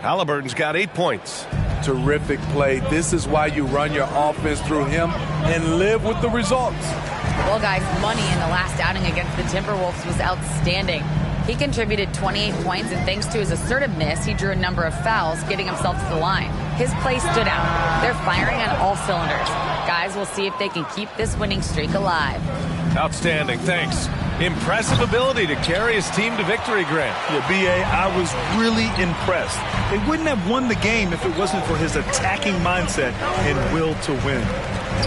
Halliburton's got 8 points. Terrific play. This is why you run your offense through him and live with the results. Well, guys, Money in the last outing against the Timberwolves was outstanding. He contributed 28 points, and thanks to his assertiveness, he drew a number of fouls, getting himself to the line. His play stood out. They're firing on all cylinders. Guys, we'll see if they can keep this winning streak alive. Outstanding, thanks. Impressive ability to carry his team to victory, Grant. Yeah, B.A., I was really impressed. They wouldn't have won the game if it wasn't for his attacking mindset and will to win.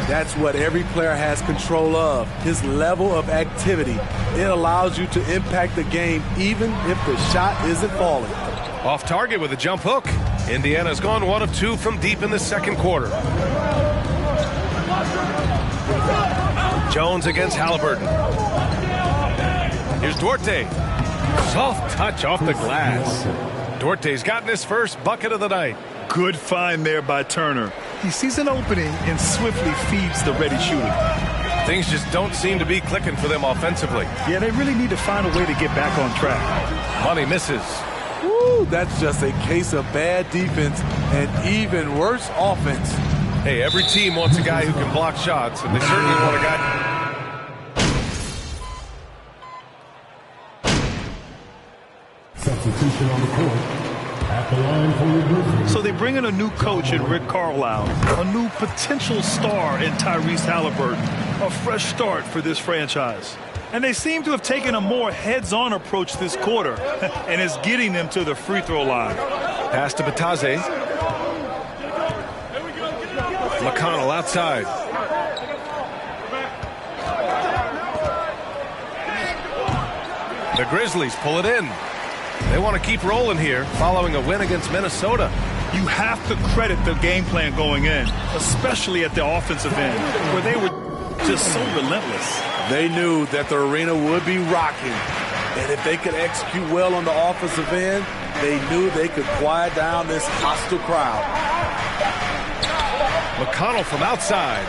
That's what every player has control of, his level of activity. It allows you to impact the game even if the shot isn't falling. Off target with a jump hook. Indiana's gone 1 of 2 from deep in the second quarter. Jones against Halliburton. Here's Duarte. Soft touch off the glass. Duarte's gotten his first bucket of the night. Good find there by Turner. He sees an opening and swiftly feeds the ready shooter. Things just don't seem to be clicking for them offensively. Yeah, they really need to find a way to get back on track. Money misses. Woo, that's just a case of bad defense and even worse offense. Hey, every team wants a guy who can block shots, and they certainly want a guy... Substitution on the court. At the line for your Grizzlies. So they bring in a new coach in Rick Carlisle, a new potential star in Tyrese Halliburton, a fresh start for this franchise. And they seem to have taken a more heads-on approach this quarter, and it's getting them to the free throw line. Pass to Batadze. McConnell outside. The Grizzlies pull it in. They want to keep rolling here following a win against Minnesota. You have to credit the game plan going in, especially at the offensive end, where they were just so relentless. They knew that the arena would be rocking, and if they could execute well on the offensive end, they knew they could quiet down this hostile crowd. McConnell from outside.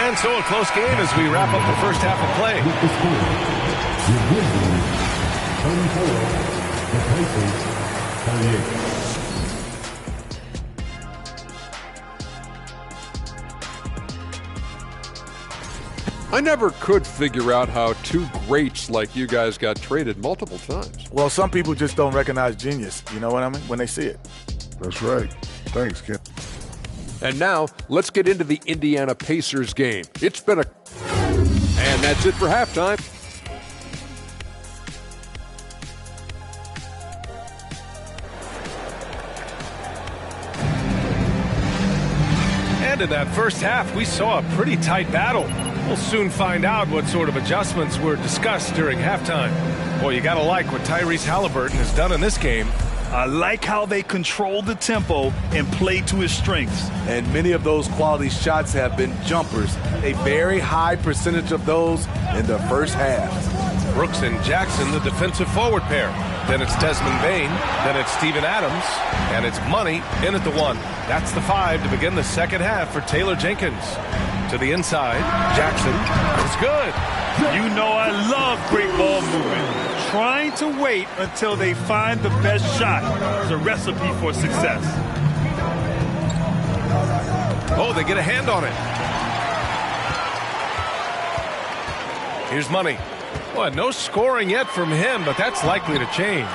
And so a close game as we wrap up the first half of play. With the score, your Grizzlies 34, the Pacers 38. I never could figure out how 2 greats like you guys got traded multiple times. Well, some people just don't recognize genius, you know what I mean, when they see it. That's right. Thanks, Ken. And now, let's get into the Indiana Pacers game. It's been a... And that's it for halftime. And in that first half, we saw a pretty tight battle. We'll soon find out what sort of adjustments were discussed during halftime. Boy, you got to like what Tyrese Halliburton has done in this game. I like how they control the tempo and play to his strengths. And many of those quality shots have been jumpers, a very high percentage of those in the first half. Brooks and Jackson, the defensive forward pair. Then it's Desmond Bain. Then it's Steven Adams. And it's Money in at the 1. That's the 5 to begin the second half for Taylor Jenkins. To the inside, Jackson. It's good. You know I love great ball movement. Trying to wait until they find the best shot is a recipe for success. Oh, they get a hand on it. Here's Money. Well, no scoring yet from him, but that's likely to change.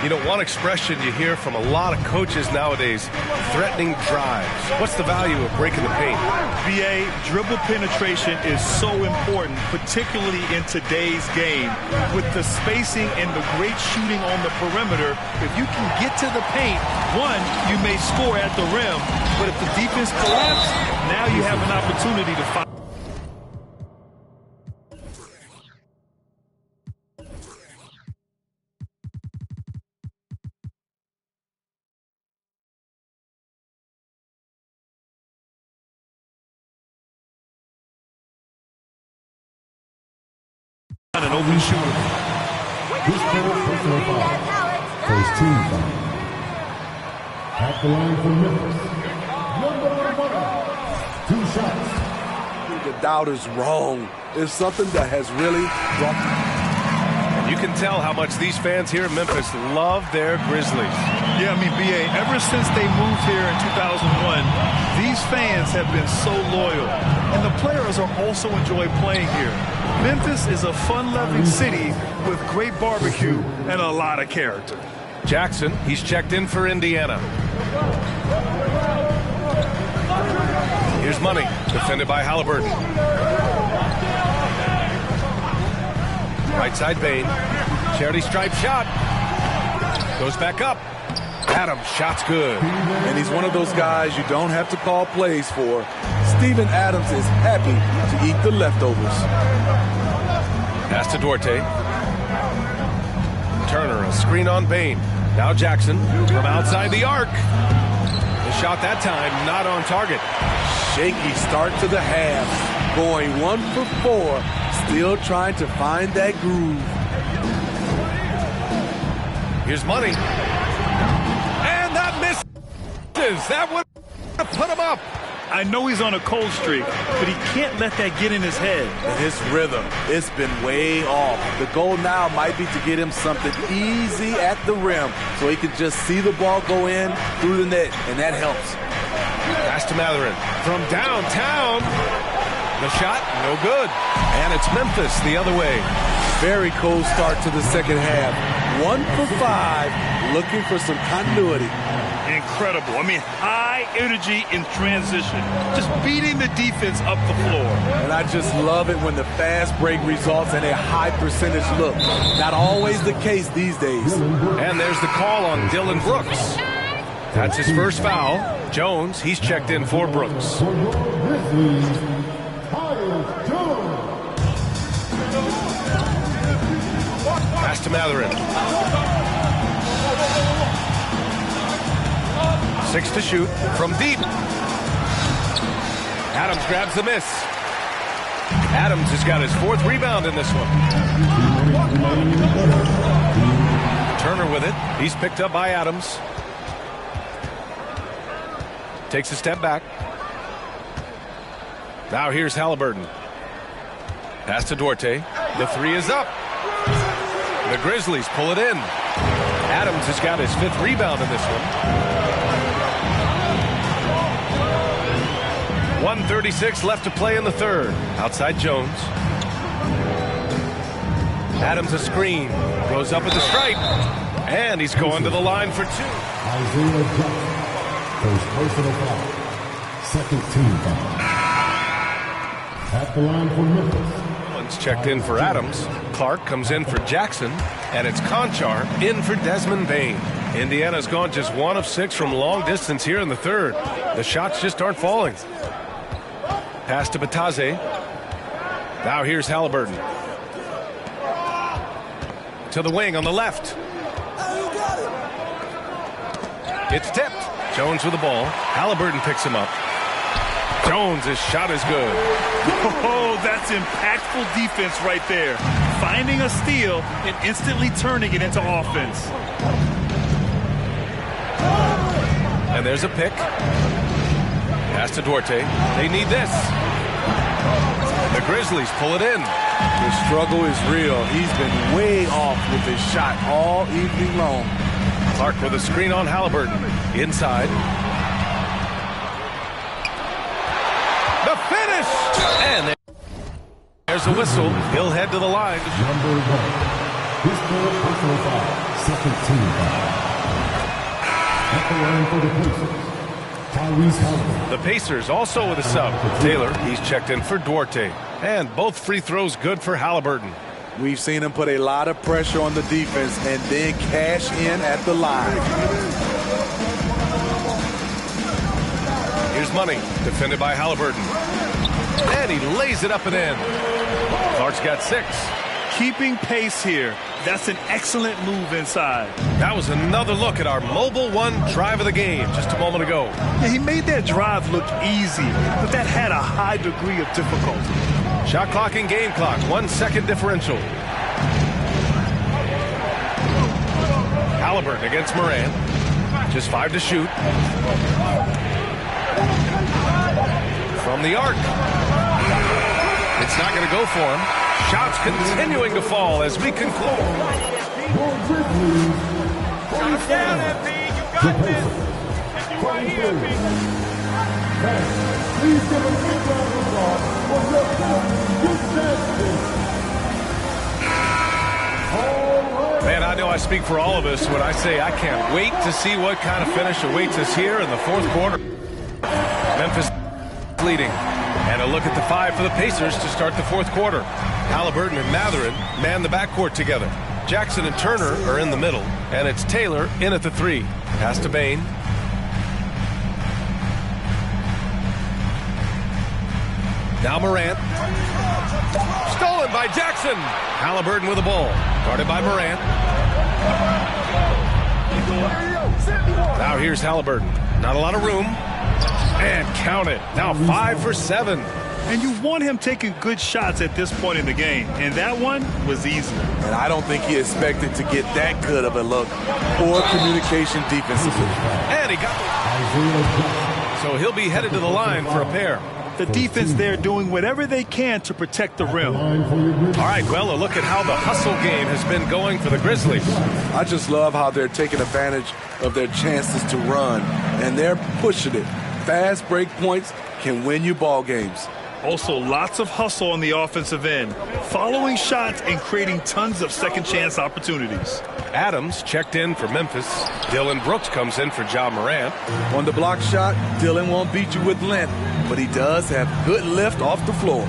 You know, one expression you hear from a lot of coaches nowadays, threatening drives. What's the value of breaking the paint? BA, dribble penetration is so important, particularly in today's game. With the spacing and the great shooting on the perimeter, if you can get to the paint, one, you may score at the rim, but if the defense collapses, now you have an opportunity to find. An open shooter. This personal foul. First team foul. At the line for Memphis. Number 1. 2 shots. The doubt is wrong. It's something that has really brought. And you can tell how much these fans here in Memphis love their Grizzlies. Yeah, I mean, BA, ever since they moved here in 2001, these fans have been so loyal. And the players are also enjoy playing here. Memphis is a fun-loving city with great barbecue and a lot of character. Jackson, he's checked in for Indiana. Here's Money, defended by Halliburton. Right side Bain. Charity stripe shot. Goes back up. Adams, shot's good. And he's one of those guys you don't have to call plays for. Steven Adams is happy to eat the leftovers. Pass to Duarte. Turner, a screen on Bain. Now Jackson from outside the arc. The shot that time not on target. Shaky start to the half. Going 1 for 4. Still trying to find that groove. Here's Money. And that misses. That would have put him up. I know he's on a cold streak, but he can't let that get in his head. And his rhythm, it's been way off. The goal now might be to get him something easy at the rim so he can just see the ball go in through the net, and that helps. Pass to Mathurin from downtown. The shot, no good. And it's Memphis the other way. Very cold start to the second half. 1 for 5, looking for some continuity. Incredible. I mean, high energy in transition. Just beating the defense up the floor. And I just love it when the fast break results in a high percentage look. Not always the case these days. And there's the call on Dylan Brooks. That's his first foul. Jones, he's checked in for Brooks. Pass to Mathurin. 6 to shoot from deep. Adams grabs the miss. Adams has got his 4th rebound in this one. Turner with it. He's picked up by Adams. Takes a step back. Now here's Halliburton. Pass to Duarte. The 3 is up. The Grizzlies pull it in. Adams has got his 5th rebound in this one. 1:36 left to play in the third. Outside Jones. Adams a screen. Goes up at the stripe. And he's going to the line for 2. Isaiah Jackson. First personal foul. Second team foul. At the line for Memphis. One's checked in for Adams. Clark comes in for Jackson. And it's Conchar in for Desmond Bain. Indiana's gone just 1 of 6 from long distance here in the third. The shots just aren't falling. Pass to Bataze. Now here's Halliburton. To the wing on the left. It's tipped. Jones with the ball. Halliburton picks him up. Jones' shot is good. Oh, that's impactful defense right there. Finding a steal and instantly turning it into offense. And there's a pick. Pass to Duarte. They need this. The Grizzlies pull it in. The struggle is real. He's been way off with his shot all evening long. Clark with a screen on Halliburton. Inside. The finish! And there's a whistle. He'll head to the line. Number 1. His third personal foul. Second team foul. At the line for the Pacers, Tyrese Halliburton. The Pacers also with a sub. Taylor, he's checked in for Duarte. And both free throws good for Halliburton. We've seen him put a lot of pressure on the defense and then cash in at the line. Here's Money, defended by Halliburton. And he lays it up and in. Clark's got 6. Keeping pace here. That's an excellent move inside. That was another look at our Mobile One drive of the game just a moment ago. Yeah, he made that drive look easy, but that had a high degree of difficulty. Shot clock and game clock, 1 second differential. Halliburton against Morant. Just 5 to shoot. From the arc. It's not going to go for him. Shots continuing to fall as we conclude. Shut down, MP. You got this. And you right here, MP. Please give a big round of applause for your Man, I know I speak for all of us when I say I can't wait to see what kind of finish awaits us here in the fourth quarter. Memphis leading. And a look at the 5 for the Pacers to start the fourth quarter. Halliburton and Mathurin man the backcourt together. Jackson and Turner are in the middle. And it's Taylor in at the 3. Pass to Bane. Now Morant. Stolen by Jackson. Halliburton with the ball. Guarded by Morant. Now here's Halliburton. Not a lot of room. And count it. Now 5 for 7. And you want him taking good shots at this point in the game. And that one was easy. And I don't think he expected to get that good of a look or communication defensively. And he got it. So he'll be headed to the line for a pair. The defense there doing whatever they can to protect the rim. All right, well, a look at how the hustle game has been going for the Grizzlies. I just love how they're taking advantage of their chances to run, and they're pushing it. Fast break points can win you ball games. Also, lots of hustle on the offensive end, following shots and creating tons of second chance opportunities. Adams checked in for Memphis. Dylan Brooks comes in for Ja Morant. On the block shot, Dylan won't beat you with length, but he does have good lift off the floor.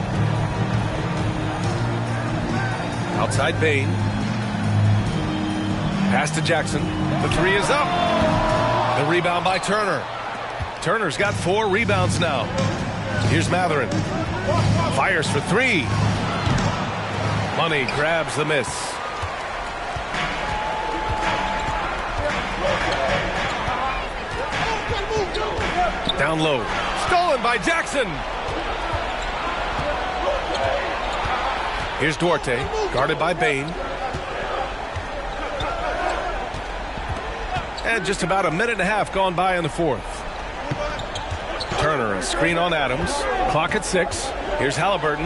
Outside Bane. Pass to Jackson. The 3 is up. The rebound by Turner. Turner's got 4 rebounds now. Here's Mathurin. Fires for 3. Money grabs the miss. Down low. Stolen by Jackson. Here's Duarte, guarded by Bane. And just about a minute and a half gone by in the fourth. Turner, a screen on Adams. Clock at 6. Here's Halliburton.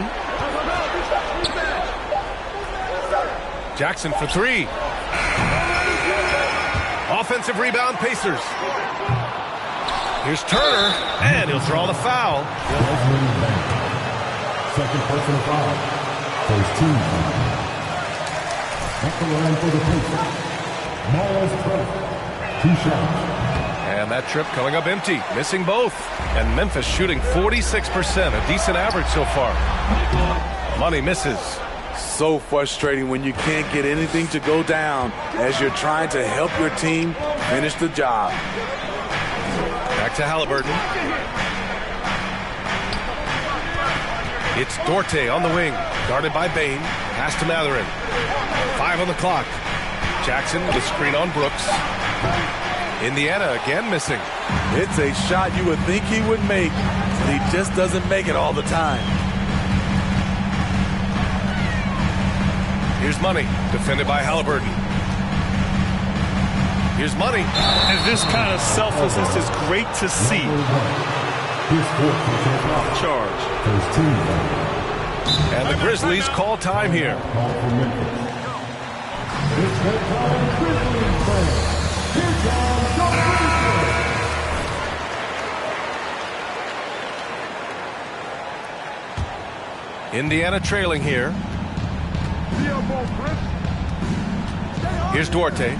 Jackson for 3. Offensive rebound, Pacers. Here's Turner, and he'll draw the foul. Second personal foul. First team foul. At the line for the Pacers, Miles Turner. 2 shots. And that trip coming up empty, missing both. And Memphis shooting 46%, a decent average so far. Money misses. So frustrating when you can't get anything to go down as you're trying to help your team finish the job. Back to Halliburton. It's Duarte on the wing, guarded by Bane. Pass to Mathurin. 5 on the clock. Jackson with a screen on Brooks. Indiana again missing. It's a shot you would think he would make, but he just doesn't make it all the time. Here's Money, defended by Halliburton. Here's Money. And this kind of selflessness is great to see. Charge. And the Grizzlies call time here. Indiana trailing here. Here's Duarte.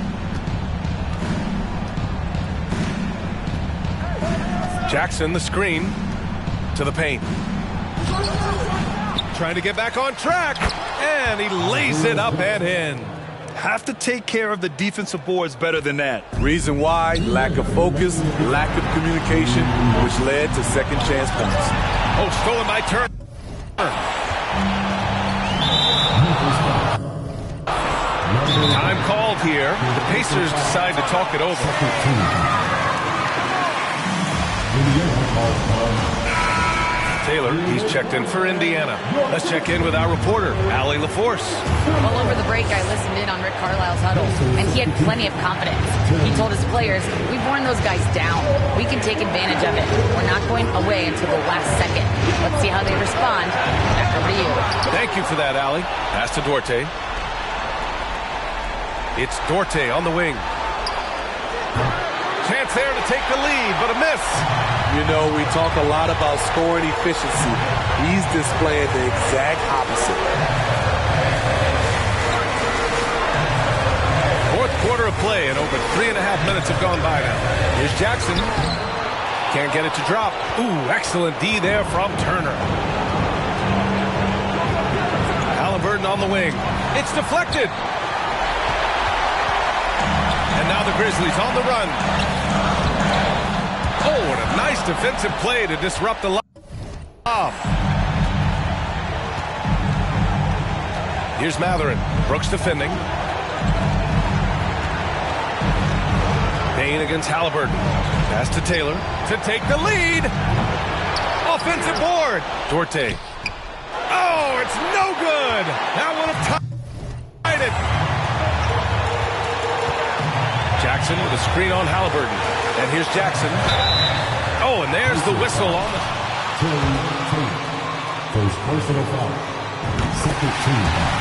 Jackson, the screen to the paint. Trying to get back on track, and he lays it up and in. Have to take care of the defensive boards better than that. Reason why? Lack of focus, lack of communication, which led to second chance points. Oh, stolen by Turner. Time called here. The Pacers decide to talk it over. Taylor, he's checked in for Indiana. Let's check in with our reporter, Allie LaForce. Well, over the break, I listened in on Rick Carlisle's huddle, and he had plenty of confidence. He told his players, we've worn those guys down. We can take advantage of it. We're not going away until the last second. Let's see how they respond. Back over to you. Thank you for that, Allie. Pass to Duarte. It's Duarte on the wing. Chance there to take the lead, but a miss. You know, we talk a lot about scoring efficiency. He's displaying the exact opposite. Fourth quarter of play, and over 3.5 minutes have gone by now. Here's Jackson. Can't get it to drop. Ooh, excellent D there from Turner. Halliburton on the wing. It's deflected. And now the Grizzlies on the run. Oh, what a nice defensive play to disrupt the lob. Here's Matherin. Brooks defending. Payne against Halliburton. Pass to Taylor to take the lead. Offensive board. Duarte. Oh, it's no good. That would have tied it. Jackson with a screen on Halliburton. And here's Jackson. Oh, and there's the whistle on the... First personal foul. Second team foul.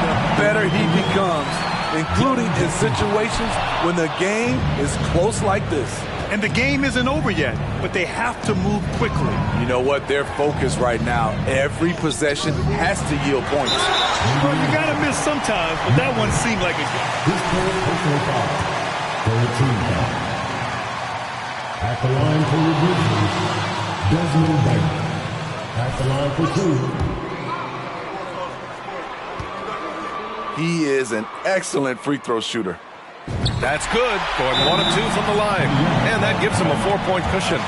The better he becomes, including in situations when the game is close like this. And the game isn't over yet, but they have to move quickly. You know what? They're focused right now. Every possession has to yield points. Well, you got to miss sometimes, but that one seemed like a... This personal foul. Third team foul. At the line for the Grizzlies, Desmond Bain. At the line for 2. He is an excellent free throw shooter. That's good. Going 1 of 2 from the line. And that gives him a 4-point cushion.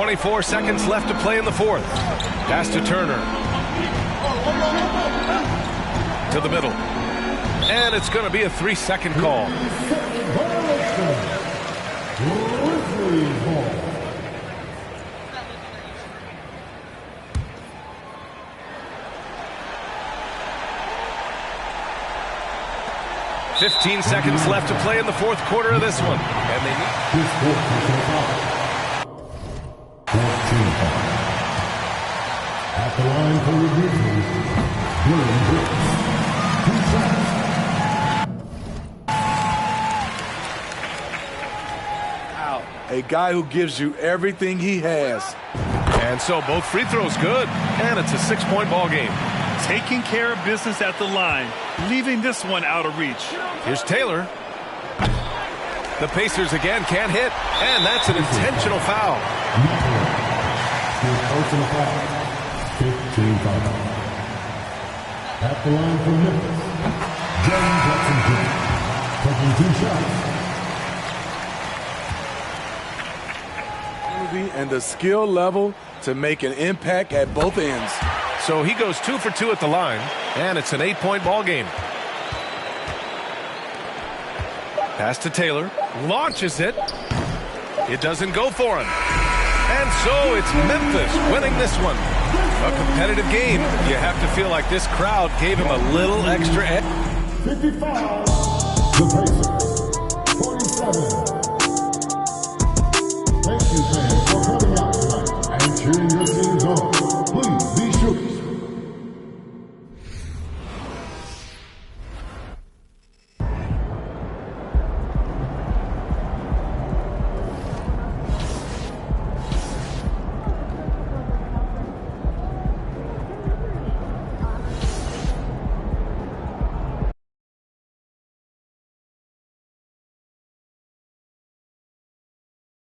24 seconds left to play in the fourth. Pass to Turner. To the middle. And it's going to be a 3-second call. Grizzlies ball. 15 seconds left to play in the fourth quarter of this one. And they need... This fourth personal foul. 14 foul. At the line for the Grizzlies, Dylan Brooks. 2 shots. A guy who gives you everything he has. And so both free throws good. And it's a 6-point ball game. Taking care of business at the line, leaving this one out of reach. Here's Taylor. The Pacers again can't hit, and that's an intentional foul. His personal foul. 15 foul. At the line for Memphis, James Jackson Jr. taking 2 shots. And the skill level to make an impact at both ends. So he goes 2 for 2 at the line, and it's an 8-point ball game. Pass to Taylor, launches it. It doesn't go for him. And so it's Memphis winning this one. A competitive game. You have to feel like this crowd gave him a little extra edge. 55, the Pacers.